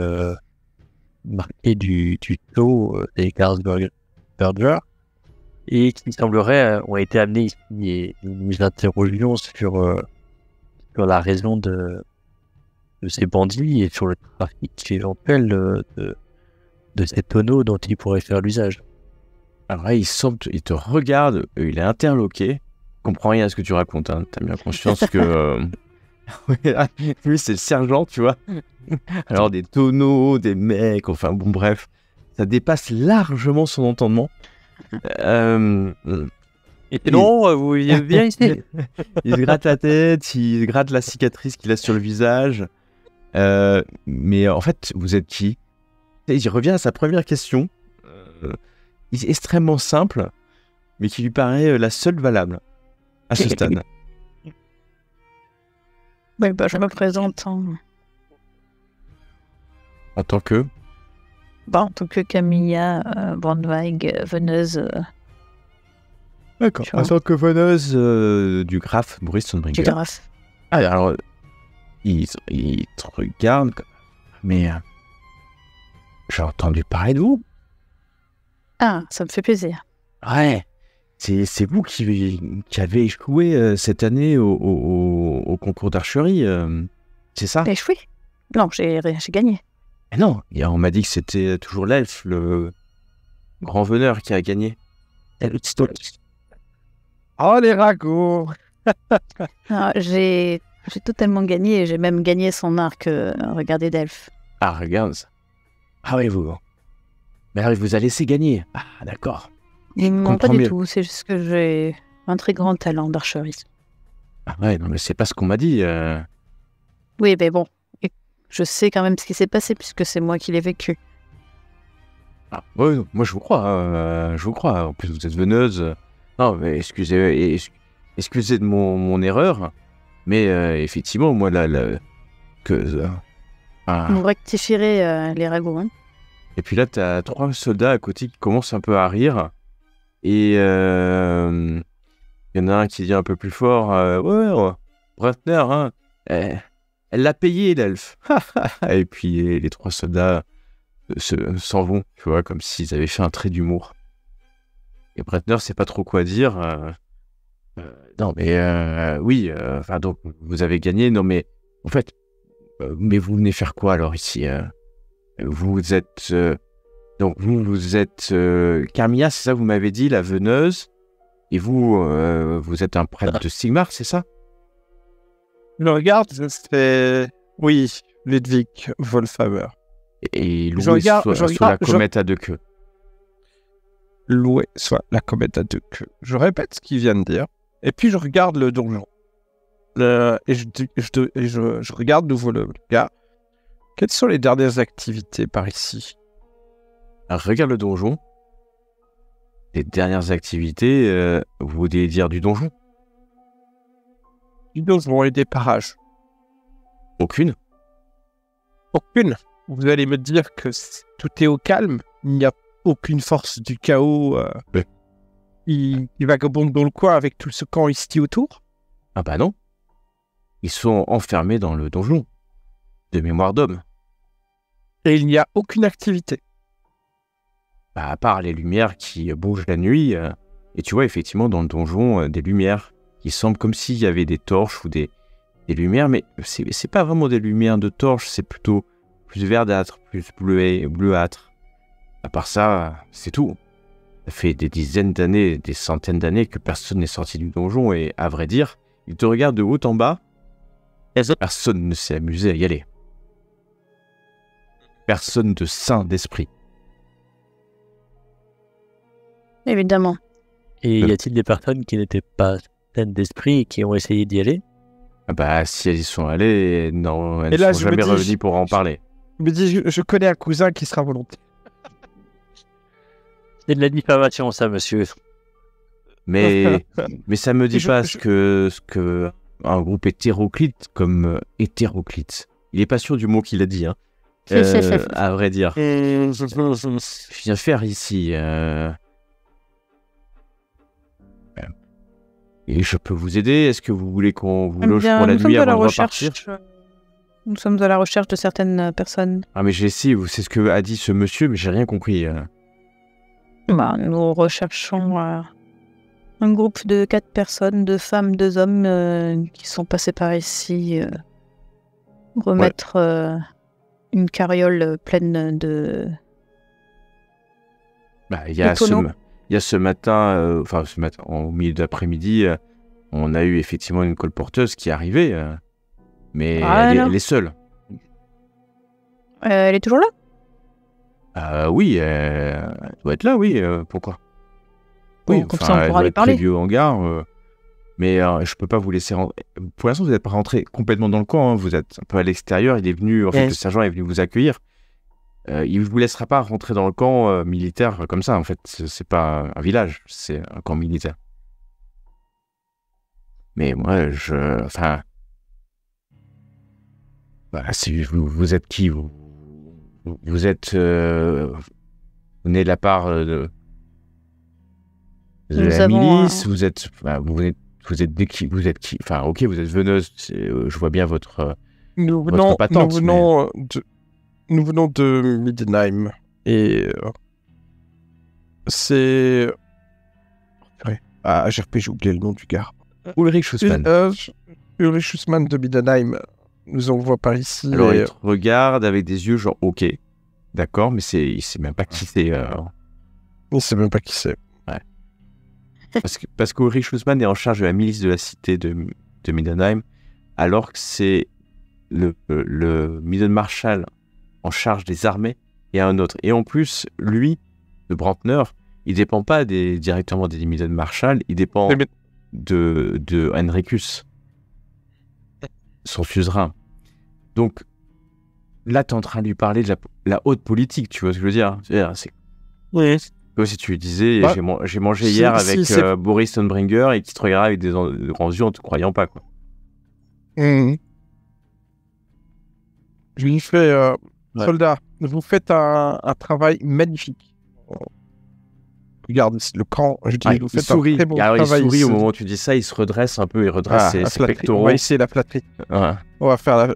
Speaker 2: du sceau des Carlsberger, et qui semblerait ont été amenés ici, et nous nous interrogions sur la raison de ces bandits et sur le trafic éventuel de ces tonneaux dont ils pourraient faire l'usage.
Speaker 1: Alors là, il te regarde, il est interloqué, il comprend rien à ce que tu racontes, hein. T'as bien conscience que... lui, c'est le sergent, tu vois. Alors, des tonneaux, des mecs, enfin bon, bref, ça dépasse largement son entendement.
Speaker 2: Et non, vous vivez bien ici.
Speaker 1: Il se gratte la tête, il se gratte la cicatrice qu'il a sur le visage. Mais en fait, vous êtes qui? Il revient à sa première question, extrêmement simple, mais qui lui paraît la seule valable à ce stade.
Speaker 4: Oui, bah, je me présente en
Speaker 1: En tant que...
Speaker 4: en tant que Camilla Brandweig, veneuse
Speaker 1: D'accord. En tant que veneuse du Graf Boris Stormbringer.
Speaker 4: du Graf.
Speaker 1: Ah, alors, il te regarde, mais j'ai entendu parler de vous.
Speaker 4: Ah, ça me fait plaisir.
Speaker 1: Ouais, c'est vous qui avez échoué cette année au concours d'archerie, c'est ça?
Speaker 4: T'as échoué? Non, j'ai gagné.
Speaker 1: Eh non, on m'a dit que c'était toujours l'elfe, le grand veneur qui a gagné.
Speaker 3: Oh, les ragots!
Speaker 4: Ah, j'ai totalement gagné et j'ai même gagné son arc, regardez, d'elfe.
Speaker 1: Ah, regarde ça. Ah oui, vous. Mais alors, il vous a laissé gagner. Ah, d'accord.
Speaker 4: Non, pas
Speaker 1: comprends
Speaker 4: du
Speaker 1: mieux.
Speaker 4: tout, c'est juste que j'ai un très grand talent d'archerie.
Speaker 1: Ah ouais, non, mais c'est pas ce qu'on m'a dit.
Speaker 4: Oui, mais bon, je sais quand même ce qui s'est passé puisque c'est moi qui l'ai vécu.
Speaker 1: Ah, ouais, non, moi je vous crois, je vous crois. En plus, vous êtes veneuse. Non, mais excusez de mon erreur. Mais effectivement, moi, ah.
Speaker 4: Vous rectifierez les ragots, hein.
Speaker 1: Et puis là, t'as 3 soldats à côté qui commencent un peu à rire. Et il y en a un qui dit un peu plus fort, ouais, Brantner, hein, elle l'a payé, l'elfe. Et puis les 3 soldats s'en vont, tu vois, comme s'ils avaient fait un trait d'humour. Et Brantner sait pas trop quoi dire. Non, mais oui, enfin donc vous avez gagné. Non, mais en fait, mais vous venez faire quoi alors ici? Vous êtes donc vous êtes Carmilla, c'est ça, vous m'avez dit, la veneuse. Et vous êtes un prêtre de Sigmar, c'est ça?
Speaker 3: Je le regarde, c'est... Oui, Ludwig Wolfhammer.
Speaker 1: Et
Speaker 3: Je
Speaker 1: loué
Speaker 3: regarde-
Speaker 1: sur
Speaker 3: je
Speaker 1: la
Speaker 3: regarde- je-
Speaker 1: comète à 2 queues.
Speaker 3: Loué soit la comète à 2 queues. Je répète ce qu'il vient de dire. Et puis je regarde le donjon. Et je regarde de nouveau le gars. Quelles sont les dernières activités par ici?
Speaker 1: Alors, regarde le donjon. Les dernières activités, vous voulez dire du donjon?
Speaker 3: Du donjon et des parages.
Speaker 1: Aucune.
Speaker 3: Aucune. Vous allez me dire que tout est au calme. Il n'y a aucune force du chaos
Speaker 1: Ouais.
Speaker 3: qui vagabonde dans le coin avec tout ce camp ici autour.
Speaker 1: Ah bah non. Ils sont enfermés dans le donjon. De mémoire d'homme.
Speaker 3: Et il n'y a aucune activité.
Speaker 1: Bah, à part les lumières qui bougent la nuit. Et tu vois effectivement dans le donjon des lumières qui semblent comme s'il y avait des torches ou des lumières. Mais c'est pas vraiment des lumières de torches. C'est plutôt plus verdâtre, plus bleuâtre. À part ça, c'est tout. Ça fait des dizaines d'années, des centaines d'années que personne n'est sorti du donjon. Et à vrai dire, il te regarde de haut en bas. Personne ne s'est amusé à y aller. Personne de sain d'esprit.
Speaker 4: Évidemment.
Speaker 2: Et y a-t-il des personnes qui n'étaient pas saines d'esprit et qui ont essayé d'y aller?
Speaker 1: Ah bah, si elles y sont allées, non, elles
Speaker 3: Et
Speaker 1: ne
Speaker 3: là,
Speaker 1: sont
Speaker 3: je me
Speaker 1: jamais
Speaker 3: dis-
Speaker 1: revenues pour en parler.
Speaker 3: Je me dis, je connais un cousin qui sera volontaire.
Speaker 2: C'est de la diffamation, ça, monsieur.
Speaker 1: Mais ça me dit
Speaker 3: Je-
Speaker 1: pas
Speaker 3: je-
Speaker 1: ce que un groupe hétéroclite comme hétéroclite. Il est pas sûr du mot qu'il a dit, hein. À vrai dire. Je viens faire ici. Et je peux vous aider. Est-ce que vous voulez qu'on vous loge pour la
Speaker 4: nous sommes
Speaker 1: nuit
Speaker 4: à la
Speaker 1: avant de
Speaker 4: recherche.
Speaker 1: repartir?
Speaker 4: Nous sommes à la recherche de certaines personnes.
Speaker 1: Ah mais j'ai essayé. C'est ce que a dit ce monsieur, mais j'ai rien compris.
Speaker 4: Nous recherchons un groupe de 4 personnes, 2 femmes, 2 hommes qui sont passés par ici remettre une carriole pleine de...
Speaker 1: Bah, il y a
Speaker 4: tonneaux.
Speaker 1: ce matin, au milieu d'après-midi, on a eu effectivement une colporteuse qui est arrivée, mais
Speaker 4: Voilà.
Speaker 1: elle est seule.
Speaker 4: Elle est toujours là?
Speaker 1: Oui, elle doit être là, oui. Pourquoi?
Speaker 4: Bon,
Speaker 1: Oui,
Speaker 4: comme
Speaker 1: enfin,
Speaker 4: ça, on
Speaker 1: elle
Speaker 4: pourra
Speaker 1: doit
Speaker 4: lui
Speaker 1: être
Speaker 4: parler.
Speaker 1: prévue au hangar, mais je peux pas vous laisser rentrer. Pour l'instant, vous n'êtes pas rentré complètement dans le camp, hein, vous êtes un peu à l'extérieur. Il est venu, en fait,
Speaker 2: Yes.
Speaker 1: le sergent est venu vous accueillir. Il ne vous laissera pas rentrer dans le camp militaire comme ça, en fait. C'est pas un village, c'est un camp militaire. Mais moi, enfin... Voilà, vous êtes qui? Vous êtes... vous venez de la part de
Speaker 4: Nous
Speaker 1: la
Speaker 4: avons
Speaker 1: milice? Vous êtes... Enfin, vous êtes de qui? Vous êtes qui? Enfin, ok, vous êtes veneuse, je vois bien votre...
Speaker 3: Nous
Speaker 1: Votre
Speaker 3: venons,
Speaker 1: patente,
Speaker 3: nous venons de Middenheim. Et c'est... Ouais. Ah, GRP, j'ai oublié le nom du gars.
Speaker 1: Ulrich Schussmann.
Speaker 3: Ulrich Schussmann de Middenheim nous envoie par ici.
Speaker 1: Alors,
Speaker 3: et,
Speaker 1: il te regarde avec des yeux genre, ok, d'accord, mais il sait même pas qui c'est.
Speaker 3: il sait même pas qui c'est.
Speaker 1: Parce qu'Ulrich Schussmann est en charge de la milice de la cité de Middenheim, alors que c'est le Middenmarschall en charge des armées et un autre. Et en plus, lui, le Brantner, il dépend pas directement des Middenmarschall, il dépend
Speaker 3: Mais-
Speaker 1: de Henricus, son suzerain. Donc, là, tu es en train de lui parler de la haute politique, tu vois ce que je veux dire? C'est
Speaker 2: Oui.
Speaker 1: comme si tu lui disais,
Speaker 3: Bah,
Speaker 1: j'ai mangé
Speaker 3: si-
Speaker 1: hier
Speaker 3: si
Speaker 1: avec
Speaker 3: c'est-
Speaker 1: Boris Stonebringer et qui te regarde avec de grands yeux en te croyant pas, quoi.
Speaker 3: Mhm. Je lui fais,
Speaker 1: Ouais.
Speaker 3: soldat, vous faites un travail magnifique. Regarde ici, le camp, je dis,
Speaker 1: Ouais,
Speaker 3: vous
Speaker 1: il
Speaker 3: faites un
Speaker 1: sourit.
Speaker 3: très bon
Speaker 1: Alors, il
Speaker 3: travail
Speaker 1: sourit
Speaker 3: ici.
Speaker 1: au moment où tu dis ça, il se redresse un peu, il redresse
Speaker 3: Ah,
Speaker 1: ses
Speaker 3: la flatterie. On
Speaker 1: pectoraux.
Speaker 3: va essayer la flatterie.
Speaker 1: Ouais.
Speaker 3: On va faire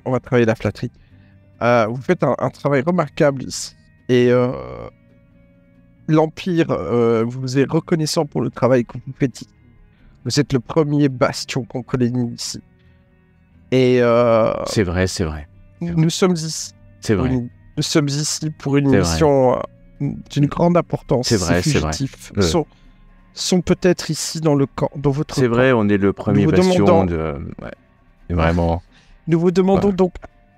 Speaker 3: on va travailler la flatterie. Vous faites un travail remarquable ici. Et l'Empire vous est reconnaissant pour le travail que vous faites ici. Vous êtes le premier bastion contre l'ennemi ici. Et
Speaker 1: C'est vrai, c'est vrai.
Speaker 3: nous sommes ici.
Speaker 1: C'est vrai.
Speaker 3: Nous sommes ici pour une
Speaker 1: C'est
Speaker 3: mission d'une grande importance.
Speaker 1: C'est vrai,
Speaker 3: Ces
Speaker 1: c'est vrai.
Speaker 3: fugitifs
Speaker 1: Ouais.
Speaker 3: sont peut-être ici dans le camp, dans votre
Speaker 1: C'est
Speaker 3: camp.
Speaker 1: vrai, on est le premier
Speaker 3: vous
Speaker 1: bastion
Speaker 3: demandons-
Speaker 1: de... Ouais. C'est vraiment...
Speaker 3: Nous vous demandons
Speaker 1: Ouais.
Speaker 3: donc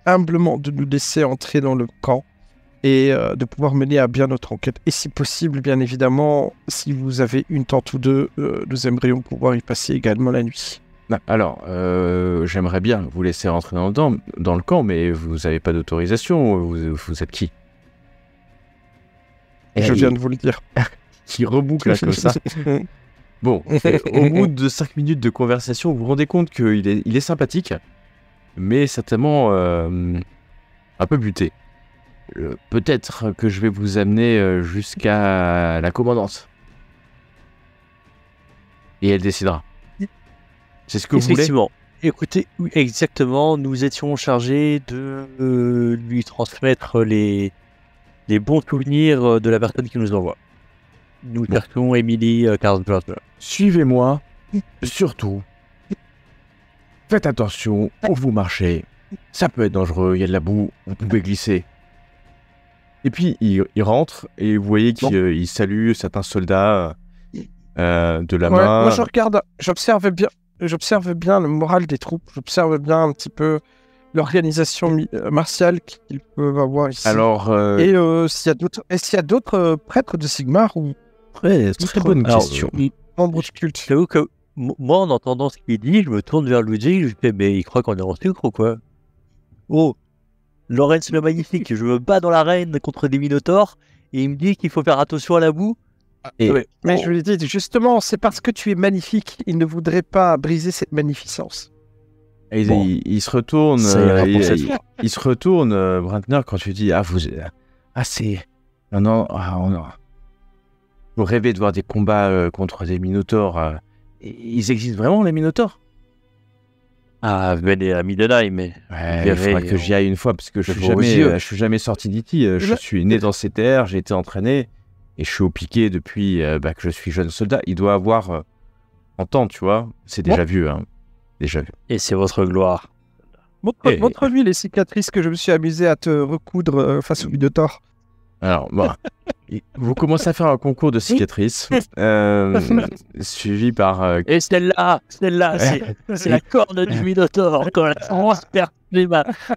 Speaker 3: humblement de nous laisser entrer dans le camp et de pouvoir mener à bien notre enquête. Et si possible, bien évidemment, si vous avez une tente ou deux, nous aimerions pouvoir y passer également la nuit.
Speaker 1: Non, alors, j'aimerais bien vous laisser rentrer dans le camp, mais vous n'avez pas d'autorisation. Vous êtes qui?
Speaker 3: Je viens de vous le dire.
Speaker 1: Qui reboucle là, comme ça. Bon, et au bout de 5 minutes de conversation, vous vous rendez compte qu'il est sympathique, mais certainement un peu buté. Peut-être que je vais vous amener jusqu'à la commandante. Et elle décidera. C'est ce que vous voulez?
Speaker 2: Effectivement. Écoutez, oui, exactement, nous étions chargés de lui transmettre les bons souvenirs de la personne qui nous envoie. Nous cherchons Emily Carlsberger.
Speaker 1: Suivez-moi, surtout. Faites attention où vous marchez. Ça peut être dangereux, il y a de la boue, vous pouvez glisser. Et puis, il rentre et vous voyez qu'il salue certains soldats de la
Speaker 3: Ouais,
Speaker 1: main.
Speaker 3: moi je regarde, j'observe bien. j'observe bien le moral des troupes, j'observe bien un petit peu l'organisation martiale qu'ils peuvent avoir ici.
Speaker 1: Alors,
Speaker 3: Et s'il y a d'autres prêtres de Sigmar ou
Speaker 1: très bonne
Speaker 2: Alors,
Speaker 1: question.
Speaker 3: membres du culte?
Speaker 2: J'avoue que moi, en entendant ce qu'il dit, je me tourne vers Luigi, je lui fais, mais il croit qu'on est en sucre ou quoi? Oh, Lorenz le Magnifique, je me bats dans l'arène contre des minotaures, et il me dit qu'il faut faire attention à la boue.
Speaker 1: Et-
Speaker 2: Ouais.
Speaker 3: Mais je lui dis, justement, c'est parce que tu es magnifique, il ne voudrait pas briser cette magnificence.
Speaker 1: Et
Speaker 2: Bon.
Speaker 1: il se retourne,
Speaker 2: Ça ira pour cette fois.
Speaker 1: il se retourne, Brantner, quand tu dis c'est non, vous rêvez de voir des combats contre des minotaures. Ils existent vraiment, les minotaures?
Speaker 2: Ah, venez à Midenheim, mais
Speaker 1: Ouais, il
Speaker 2: verrez,
Speaker 1: faudra que j'y aille une fois parce que je
Speaker 2: je
Speaker 1: suis
Speaker 2: vois aux
Speaker 1: jamais,
Speaker 2: yeux.
Speaker 1: je suis jamais sorti d'ici. Je suis né dans ces terres, j'ai été entraîné et je suis au piquet depuis que je suis jeune soldat. Il doit avoir 30 ans, tu vois. C'est déjà vieux, hein. Déjà vu.
Speaker 2: et c'est votre gloire.
Speaker 3: Montre-lui les cicatrices que je me suis amusé à te recoudre face au Minotaure.
Speaker 1: Alors, bon, vous commencez à faire un concours de cicatrices, suivi par...
Speaker 2: Et celle-là, c'est la corne du minotaure quand la transperce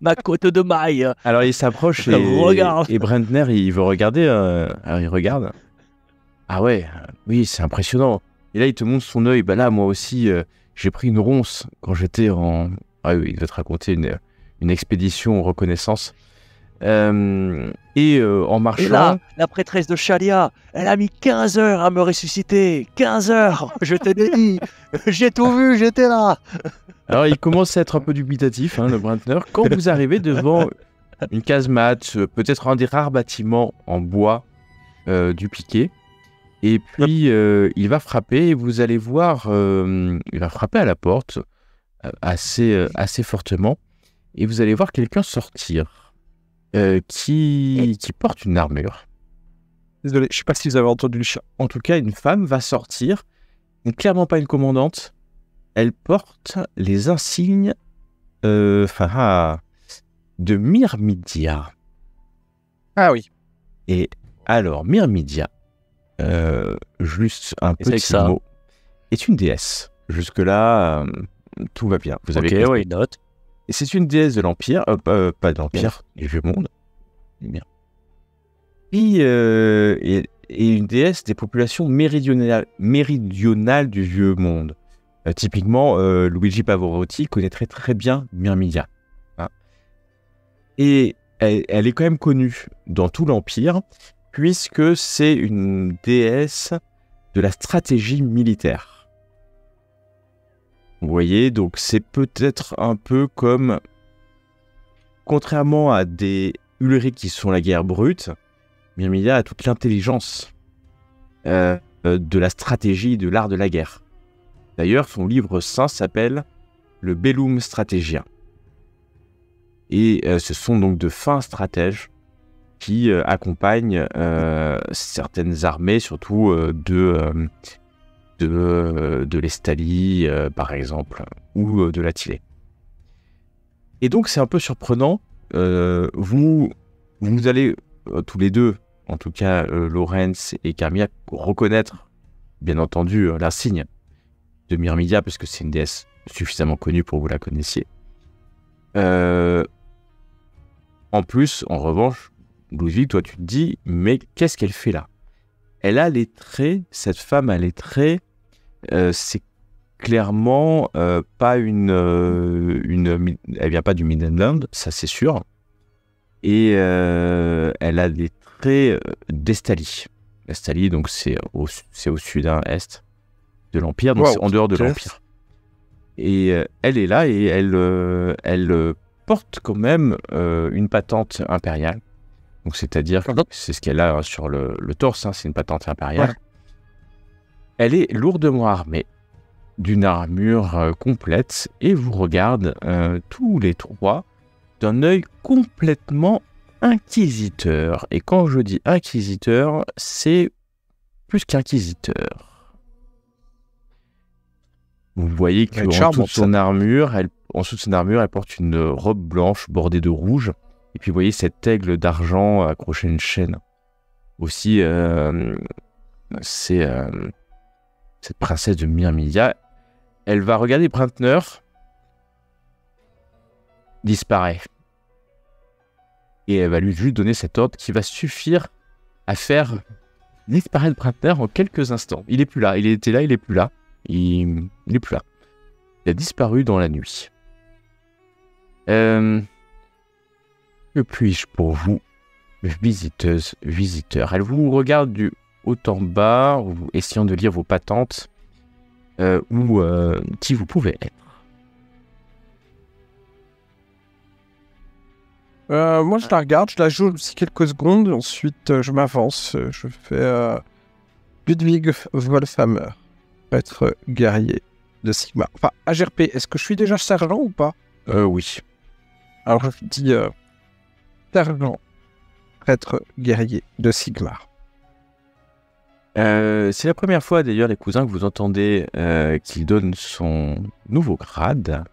Speaker 2: ma côte de maille.
Speaker 1: Alors, il s'approche
Speaker 2: Regarde.
Speaker 1: et Brentner, il veut regarder. Alors, il regarde. Ah ouais, oui, c'est impressionnant. Et là, il te montre son œil. Bah là, moi aussi, j'ai pris une ronce quand j'étais en... Ah oui, il va te raconter une expédition reconnaissance. En marchant...
Speaker 2: Et là, la prêtresse de Shalia, elle a mis 15 heures à me ressusciter. 15 heures, je te l'ai dit. J'ai tout vu, j'étais là.
Speaker 1: Alors, il commence à être un peu dubitatif, le Brentner. Quand vous arrivez devant une casemate, peut-être un des rares bâtiments en bois du piquet, et puis il va frapper, et vous allez voir, il va frapper à la porte assez fortement, et vous allez voir quelqu'un sortir qui porte une armure.
Speaker 3: Désolé, je sais pas si vous avez entendu le chat.
Speaker 1: En tout cas, une femme va sortir, donc clairement pas une commandante. Elle porte les insignes de Myrmidia.
Speaker 3: Ah oui.
Speaker 1: Et alors, Myrmidia, juste un
Speaker 2: Et c'est
Speaker 1: petit
Speaker 2: ça.
Speaker 1: mot, est une déesse. Jusque-là, tout va bien. Vous avez
Speaker 2: Ok,
Speaker 1: compris.
Speaker 2: ouais, note.
Speaker 1: Et c'est une déesse de l'Empire, pas de l'Empire, du Vieux Monde. Bien. Et une déesse des populations méridionales du Vieux Monde. Typiquement, Luigi Pavarotti connaîtrait très bien Myrmidia. Et elle est quand même connue dans tout l'Empire, puisque c'est une déesse de la stratégie militaire. Vous voyez, donc c'est peut-être un peu comme, contrairement à des Ulrich qui sont la guerre brute, Myrmidia a toute l'intelligence de la stratégie, de l'art de la guerre. D'ailleurs, son livre saint s'appelle le Bellum Strategia. Et ce sont donc de fins stratèges qui accompagnent certaines armées, surtout de l'Estalie, par exemple, ou de l'Attilée. Et donc, c'est un peu surprenant. Vous allez tous les deux, en tout cas Lorenz et Carmilla, reconnaître, bien entendu, l'insigne de Myrmidia, parce que c'est une déesse suffisamment connue pour que vous la connaissiez. En plus, en revanche, Ludwig, toi tu te dis, mais qu'est-ce qu'elle fait là? Elle a les traits, cette femme a les traits, c'est clairement pas elle vient pas du Midland, ça c'est sûr, et elle a des traits d'Estalie. L'Estalie, donc c'est au sud-est de l'Empire, donc
Speaker 3: Wow,
Speaker 1: c'est en dehors de
Speaker 3: ok.
Speaker 1: l'Empire. Et elle est là et elle porte quand même une patente impériale. Donc c'est-à-dire que c'est ce qu'elle a sur le torse, c'est une patente impériale.
Speaker 3: Ouais.
Speaker 1: Elle est lourdement armée d'une armure complète et vous regarde tous les trois d'un œil complètement inquisiteur. Et quand je dis inquisiteur, c'est plus qu'inquisiteur. Vous voyez
Speaker 3: Elle est
Speaker 1: qu'en
Speaker 3: charmante,
Speaker 1: dessous de son armure, elle porte une robe blanche bordée de rouge. Et puis vous voyez cet aigle d'argent accroché à une chaîne. Aussi, c'est cette princesse de Myrmidia. elle va regarder Brantner, disparaît. Et elle va lui juste donner cet ordre qui va suffire à faire disparaître Brantner en quelques instants. Il est plus là, il était là, il est plus là. Il est plus là. Il a disparu dans la nuit. Que puis-je pour vous, visiteuse, visiteur? Elle vous regarde du haut en bas, essayant de lire vos patentes, ou qui vous pouvez être.
Speaker 3: Moi, je la regarde, je la joue aussi quelques secondes, ensuite je m'avance, je fais Ludwig Wolfhammer, prêtre guerrier de Sigmar. Enfin, AGRP, est-ce que je suis déjà sergent ou pas?
Speaker 1: Oui.
Speaker 3: Alors, je dis sergent, prêtre guerrier de Sigmar.
Speaker 1: C'est la première fois d'ailleurs, les cousins, que vous entendez qu'il donne son nouveau grade.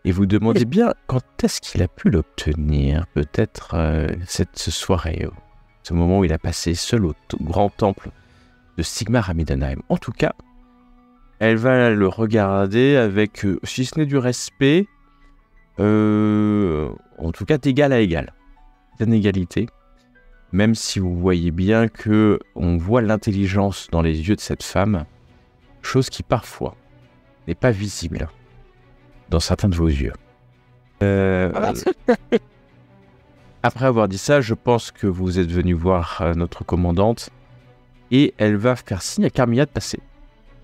Speaker 1: Et vous demandez bien quand est-ce qu'il a pu l'obtenir. Peut-être cette soirée, ce moment où il a passé seul au grand temple de Sigmar à Middenheim. En tout cas, elle va le regarder avec, si ce n'est du respect, en tout cas d'égal à égal, d'inégalité. Même si vous voyez bien que on voit l'intelligence dans les yeux de cette femme, chose qui parfois n'est pas visible dans certains de vos yeux. Après avoir dit ça, je pense que vous êtes venu voir notre commandante et elle va faire signe à Carmilla de passer,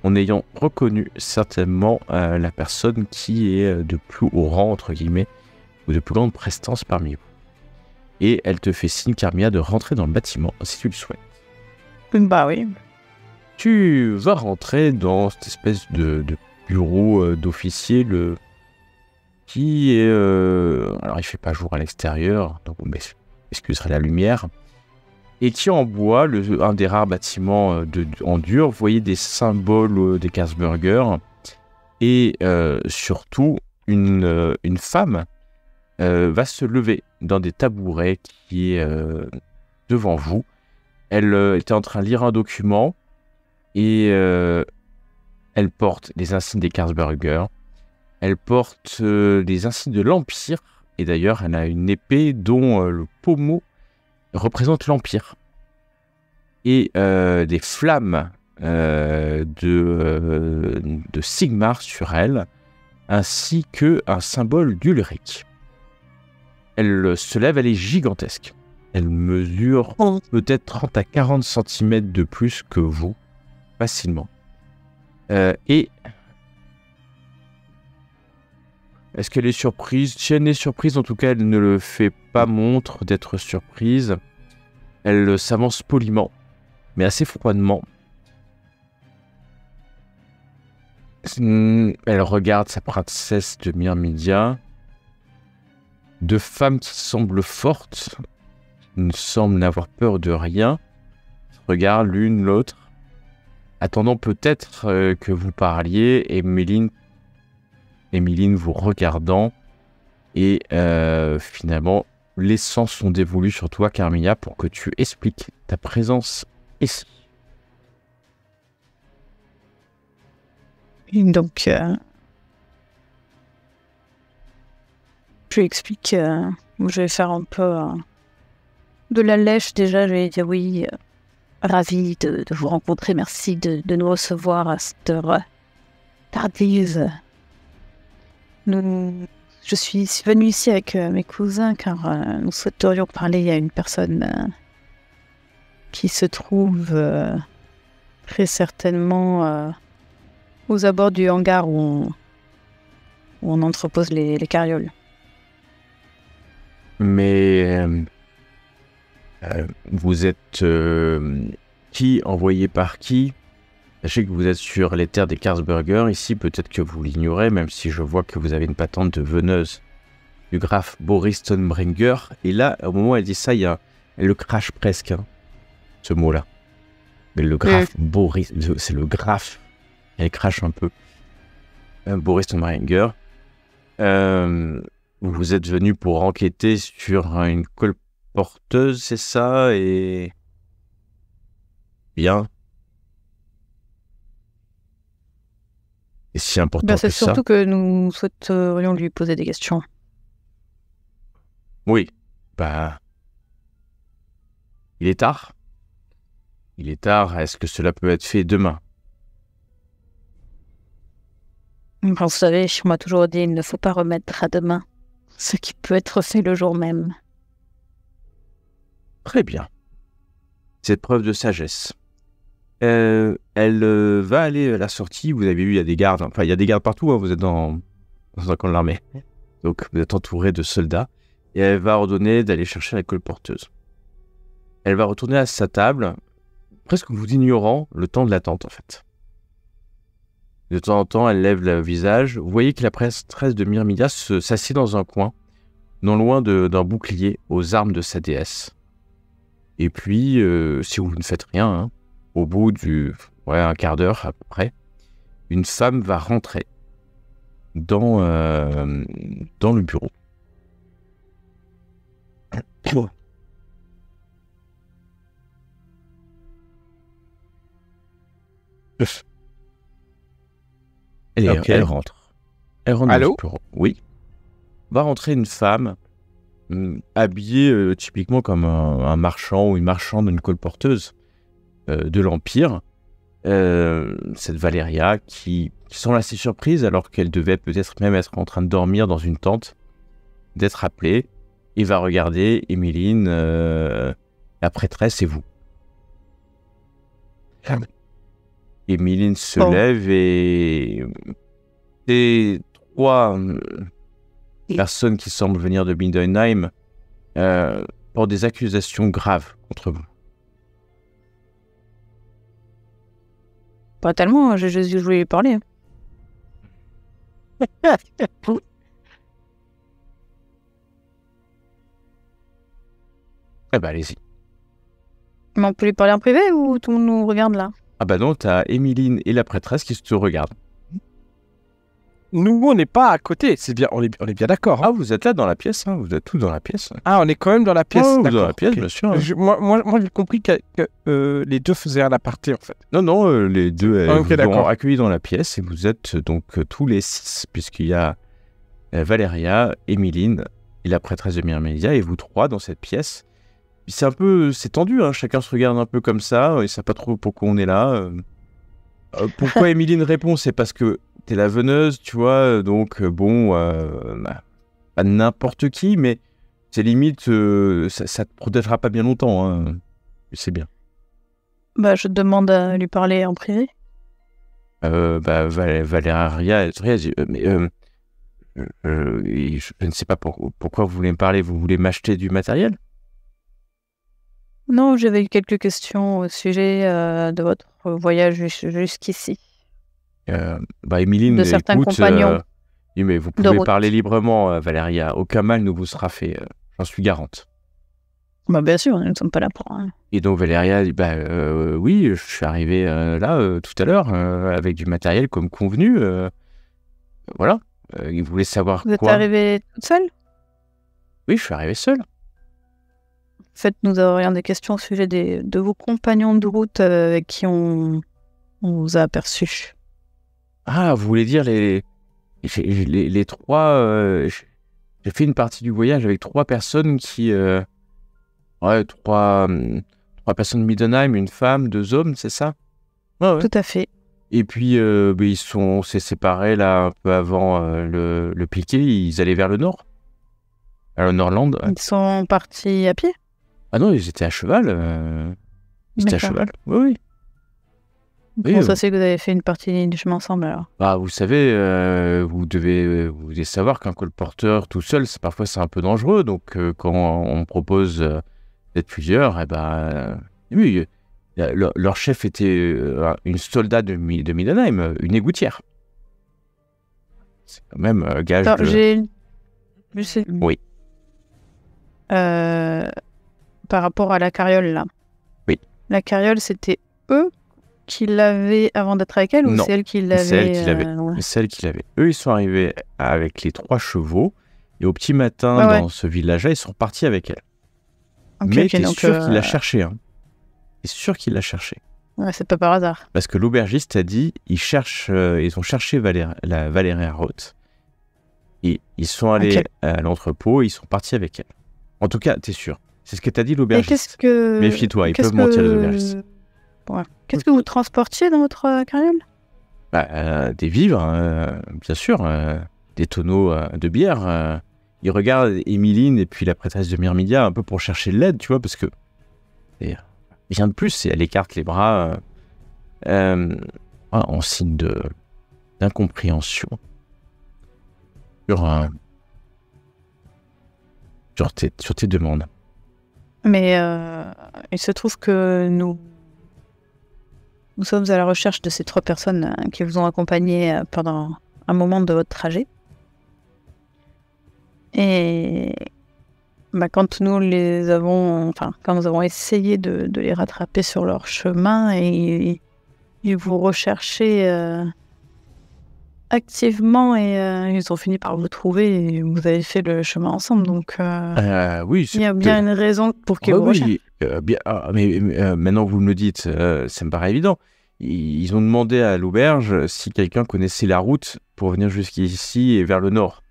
Speaker 1: en ayant reconnu certainement la personne qui est de plus haut rang, entre guillemets, ou de plus grande prestance parmi vous. Et elle te fait signe, Carmilla, de rentrer dans le bâtiment, si tu le souhaites.
Speaker 4: Bah oui.
Speaker 1: Tu vas rentrer dans cette espèce de bureau d'officier, qui est... alors, il fait pas jour à l'extérieur, donc vous excuserez la lumière. Et qui en bois, un des rares bâtiments en dur. Vous voyez des symboles des Karlsburger. Et surtout, une femme va se lever dans des tabourets qui est devant vous. Elle était en train de lire un document et elle porte les insignes des Karlsburger. Elle porte les insignes de l'Empire et d'ailleurs elle a une épée dont le pommeau représente l'Empire et des flammes de Sigmar sur elle, ainsi qu'un symbole d'Ulrich. Elle se lève, elle est gigantesque. Elle mesure peut-être 30 à 40 cm de plus que vous, facilement. Et est-ce qu'elle est surprise? Si elle est surprise, en tout cas, elle ne le fait pas montre d'être surprise. Elle s'avance poliment, mais assez froidement. Elle regarde sa princesse de Myrmidia. Deux femmes qui semblent fortes, ne semblent n'avoir peur de rien, regardent l'une l'autre, attendant peut-être que vous parliez, et Méline vous regardant, et finalement laissant son dévolu sur toi, Carmilla, pour que tu expliques ta présence ici.
Speaker 4: Donc, je lui explique, je vais faire un peu de la lèche déjà, je vais dire oui, ravi de vous rencontrer, merci de nous recevoir à cette heure tardive. Je suis venue ici avec mes cousins car nous souhaiterions parler à une personne qui se trouve très certainement aux abords du hangar où on entrepose les carrioles.
Speaker 1: Mais vous êtes qui, envoyé par qui? Sachez que vous êtes sur les terres des Karlsburger. Ici, peut-être que vous l'ignorez, même si je vois que vous avez une patente de veneuse du graphe Boris Stonbringer. Et là, au moment où elle dit ça, elle le crache presque, hein, ce mot-là. Mais le graphe Boris, c'est le graphe. Elle crache un peu. Boris Stonbringer. Vous êtes venu pour enquêter sur une colporteuse, c'est ça? Et... Bien. Et si important
Speaker 4: Ben,
Speaker 1: que
Speaker 4: c'est
Speaker 1: ça.
Speaker 4: surtout que nous souhaiterions lui poser des questions.
Speaker 1: Oui, bah. Il est tard. Il est tard. Est-ce que cela peut être fait demain?
Speaker 4: Enfin, vous savez, on m'a toujours dit il ne faut pas remettre à demain ce qui peut être fait le jour même.
Speaker 1: Très bien. Cette preuve de sagesse. Elle va aller à la sortie. Vous avez vu, il y a des gardes. Enfin, il y a des gardes partout. Hein, vous êtes dans un camp de l'armée. Donc, vous êtes entouré de soldats. Et elle va ordonner d'aller chercher la colporteuse. Elle va retourner à sa table, presque vous ignorant le temps de l'attente, en fait. De temps en temps, elle lève le visage. Vous voyez que la prêtresse de Myrmidon s'assied dans un coin, non loin d'un bouclier aux armes de sa déesse. Et puis, si vous ne faites rien, hein, au bout un quart d'heure à peu près, une femme va rentrer dans le bureau.
Speaker 3: Ok.
Speaker 1: Elle rentre. Elle rentre
Speaker 3: Allô
Speaker 1: dans le bureau. Oui. Va rentrer une femme habillée typiquement comme un marchand ou une marchande, une colporteuse de l'Empire. Cette Valéria qui semble assez surprise alors qu'elle devait peut-être même être en train de dormir dans une tente, d'être appelée, et va regarder Émiline, la prêtresse et vous. Émiline se lève et ces trois personnes qui semblent venir de Mindenheim portent des accusations graves contre vous.
Speaker 4: Pas tellement, j'ai juste voulu lui parler.
Speaker 1: Eh ben allez-y.
Speaker 4: Mais on peut lui parler en privé ou tout le monde nous regarde là?
Speaker 1: Ah bah non, t'as Émiline et la prêtresse qui se regardent.
Speaker 3: Nous, on n'est pas à côté. C'est bien, on est bien d'accord.
Speaker 1: Ah,
Speaker 3: Hein.
Speaker 1: vous êtes là dans la pièce, hein, vous êtes tous dans la pièce.
Speaker 3: Ah, on est quand même dans la pièce.
Speaker 1: Ah, vous êtes
Speaker 3: d'accord,
Speaker 1: dans la pièce,
Speaker 3: ok.
Speaker 1: bien sûr.
Speaker 3: Moi, j'ai compris que les deux faisaient un aparté, en fait.
Speaker 1: Non, les deux
Speaker 3: Ok,
Speaker 1: vous ont
Speaker 3: d'accord.
Speaker 1: accueillis dans la pièce et vous êtes donc tous les 6, puisqu'il y a Valéria, Émiline et la prêtresse de Myrmédia et vous trois dans cette pièce. Puis c'est tendu, hein, chacun se regarde un peu comme ça, ils ne savent pas trop pourquoi on est là. Pourquoi Émiline répond, c'est parce que t'es la veneuse, tu vois, donc pas n'importe qui, mais c'est limite, ça te protégera pas bien longtemps, hein. C'est bien.
Speaker 4: Bah, je te demande à lui parler en privé.
Speaker 1: Valéria, elle dit, je ne sais pas pourquoi vous voulez me parler, vous voulez m'acheter du matériel?
Speaker 4: Non, j'avais quelques questions au sujet de votre voyage jusqu'ici.
Speaker 1: Émiline,
Speaker 4: De certains
Speaker 1: écoute,
Speaker 4: compagnons
Speaker 1: oui, mais vous
Speaker 4: de
Speaker 1: pouvez
Speaker 4: route.
Speaker 1: parler librement, Valéria. Aucun mal ne vous sera fait, j'en suis garante.
Speaker 4: Bah, bien sûr, nous ne sommes pas là pour...
Speaker 1: Et donc Valéria dit, oui, je suis arrivé là tout à l'heure avec du matériel comme convenu. Voilà. Il voulait savoir
Speaker 4: Vous êtes
Speaker 1: quoi.
Speaker 4: arrivée toute seule?
Speaker 1: Oui, je suis arrivé seul.
Speaker 4: Faites-nous avoir des questions au sujet de vos compagnons de route avec qui on vous a aperçus.
Speaker 1: Ah, vous voulez dire les trois... j'ai fait une partie du voyage avec 3 personnes qui... trois personnes de Mindenheim, une femme, 2 hommes, c'est ça? Ouais.
Speaker 4: Tout à fait.
Speaker 1: Et puis, s'est séparés là un peu avant le piquet. Ils allaient vers le nord, à Norland.
Speaker 4: Ils sont partis à pied?
Speaker 1: Ah non, ils étaient à cheval. Ils étaient à
Speaker 4: D'accord.
Speaker 1: cheval. Oui.
Speaker 4: Comment ça c'est que vous avez fait une partie du chemin ensemble alors?
Speaker 1: Bah, vous savez, vous devez savoir qu'un colporteur tout seul, parfois c'est un peu dangereux. Donc, quand on me propose d'être plusieurs, oui, leur chef était une soldat de Mindenheim, une égoutière. C'est quand même gage
Speaker 4: Attends,
Speaker 1: de... Oui.
Speaker 4: Par rapport à la carriole là.
Speaker 1: Oui.
Speaker 4: La carriole, c'était eux qui l'avaient avant d'être avec elle ou
Speaker 1: Non,
Speaker 4: c'est elle qui l'avait?
Speaker 1: c'est elle qui l'avait.
Speaker 4: ouais.
Speaker 1: C'est elle qui l'avait. Eux, ils sont arrivés avec les 3 chevaux. Et au petit matin,
Speaker 4: Ah ouais.
Speaker 1: dans ce village-là, ils sont repartis avec elle.
Speaker 4: Ok,
Speaker 1: Mais
Speaker 4: ok,
Speaker 1: t'es
Speaker 4: donc,
Speaker 1: sûr qu'il l'a cherché. Hein. T'es sûr qu'il l'a cherché.
Speaker 4: Ouais, c'est pas par hasard.
Speaker 1: Parce que l'aubergiste a dit, ils ont cherché Valérie Roth. Et ils sont allés
Speaker 4: Ok.
Speaker 1: à l'entrepôt et ils sont partis avec elle. En tout cas, t'es sûr. C'est ce que t'as dit
Speaker 4: Et
Speaker 1: l'aubergiste.
Speaker 4: qu'est-ce que...
Speaker 1: Méfie-toi, ils
Speaker 4: qu'est-ce
Speaker 1: peuvent mentir, les
Speaker 4: que-
Speaker 1: aubergistes.
Speaker 4: Ouais. Qu'est-ce que vous transportiez dans votre carriole?
Speaker 1: Des vivres, bien sûr. Des tonneaux de bière. Ils regardent Émiline et puis la prêtresse de Myrmidia un peu pour chercher de l'aide, tu vois, parce que... Et rien de plus, et elle écarte les bras en signe d'incompréhension sur tes demandes.
Speaker 4: Mais il se trouve que nous sommes à la recherche de ces 3 personnes qui vous ont accompagné pendant un moment de votre trajet. Et quand nous avons essayé de les rattraper sur leur chemin et vous recherchez activement et ils ont fini par vous trouver et vous avez fait le chemin ensemble. Donc
Speaker 1: Oui,
Speaker 4: il y a bien une raison pour qu'ils vous recherchent.
Speaker 1: bien, mais maintenant que vous me le dites, ça me paraît évident. Ils ont demandé à l'auberge si quelqu'un connaissait la route pour venir jusqu'ici et vers le nord.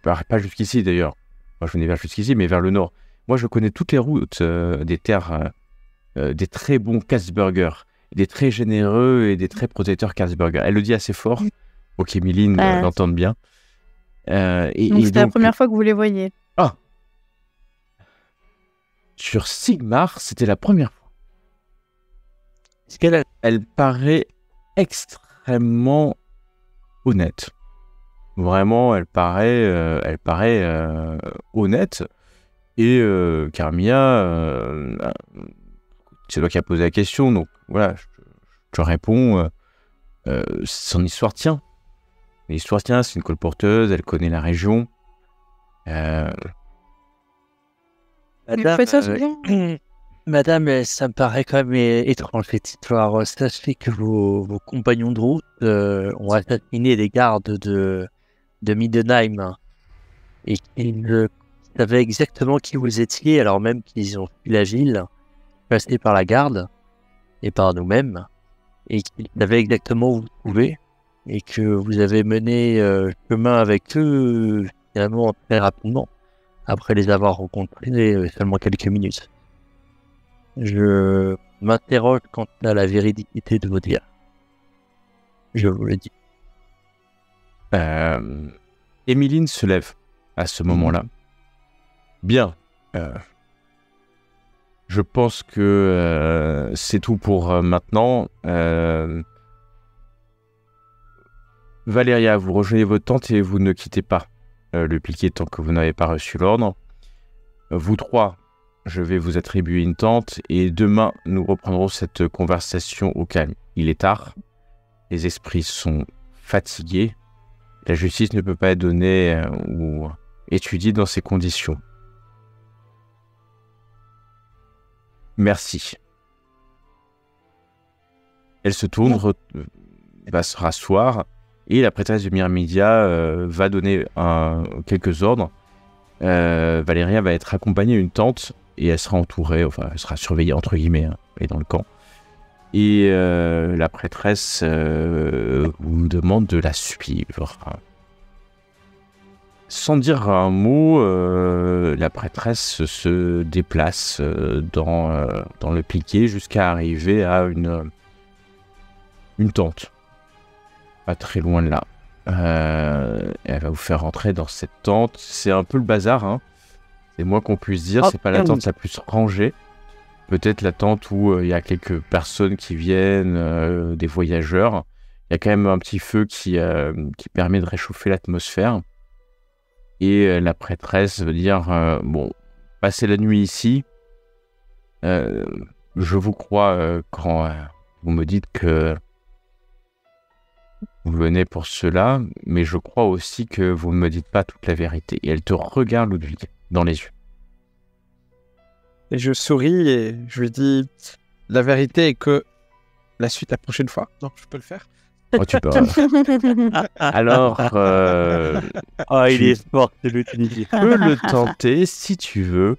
Speaker 1: Pas jusqu'ici d'ailleurs. Moi, je venais vers jusqu'ici, mais vers le nord. Moi, je connais toutes les routes des terres, des très bons Katzburger, des très généreux et des très protecteurs Katzburger. Elle le dit assez fort pour qu'Émiline l'entende bien.
Speaker 4: Donc c'était la première fois que vous les voyez.
Speaker 1: Sur Sigmar, c'était la première fois.
Speaker 2: Est-ce qu'elle a...
Speaker 1: Elle paraît extrêmement honnête. Vraiment, elle paraît honnête. Et Carmilla, c'est toi qui as posé la question, donc voilà, je te réponds. Son histoire tient. L'histoire tient, c'est une colporteuse, elle connaît la région.
Speaker 2: Madame, ça me paraît quand même étrange cette histoire. Sachez que vos compagnons de route ont assassiné des gardes de Middenheim et qu'ils savaient exactement qui vous étiez, alors même qu'ils ont fui la ville, passés par la garde et par nous-mêmes, et qu'ils savaient exactement où vous trouvez, et que vous avez mené chemin avec eux finalement très rapidement, après les avoir rencontrés seulement quelques minutes. Je m'interroge quant à la véridicité de vos dires. Je vous le dis.
Speaker 1: Émiline se lève à ce moment-là. Bien. Je pense que c'est tout pour maintenant. Valéria, vous rejoignez votre tante et vous ne quittez pas le piquet tant que vous n'avez pas reçu l'ordre. Vous 3, je vais vous attribuer une tente et demain, nous reprendrons cette conversation au calme. Il est tard, les esprits sont fatigués, la justice ne peut pas être donnée ou étudiée dans ces conditions. Merci. Elle se tourne, va se rasseoir et la prêtresse de Myrmidia va donner quelques ordres. Valéria va être accompagnée d'une tante et elle sera entourée, enfin elle sera surveillée entre guillemets, elle est dans le camp. Et la prêtresse vous demande de la suivre. Sans dire un mot, la prêtresse se déplace dans le piquet jusqu'à arriver à une tente. Pas très loin de là. Elle va vous faire rentrer dans cette tente. C'est un peu le bazar, hein. C'est moins qu'on puisse dire. C'est pas la tente la plus rangée. Peut-être la tente où il y a quelques personnes qui viennent, des voyageurs. Il y a quand même un petit feu qui permet de réchauffer l'atmosphère. Et la prêtresse veut dire bon, passez la nuit ici. Je vous crois quand vous me dites que vous venez pour cela, mais je crois aussi que vous ne me dites pas toute la vérité. Et elle te regarde, Ludwig, dans les yeux.
Speaker 3: Et je souris et je lui dis la vérité est que la suite la prochaine fois. Non, je peux le faire.
Speaker 1: Oh, tu peux. Alors,
Speaker 2: Il est fort, c'est le
Speaker 1: tu peux le tenter si tu veux.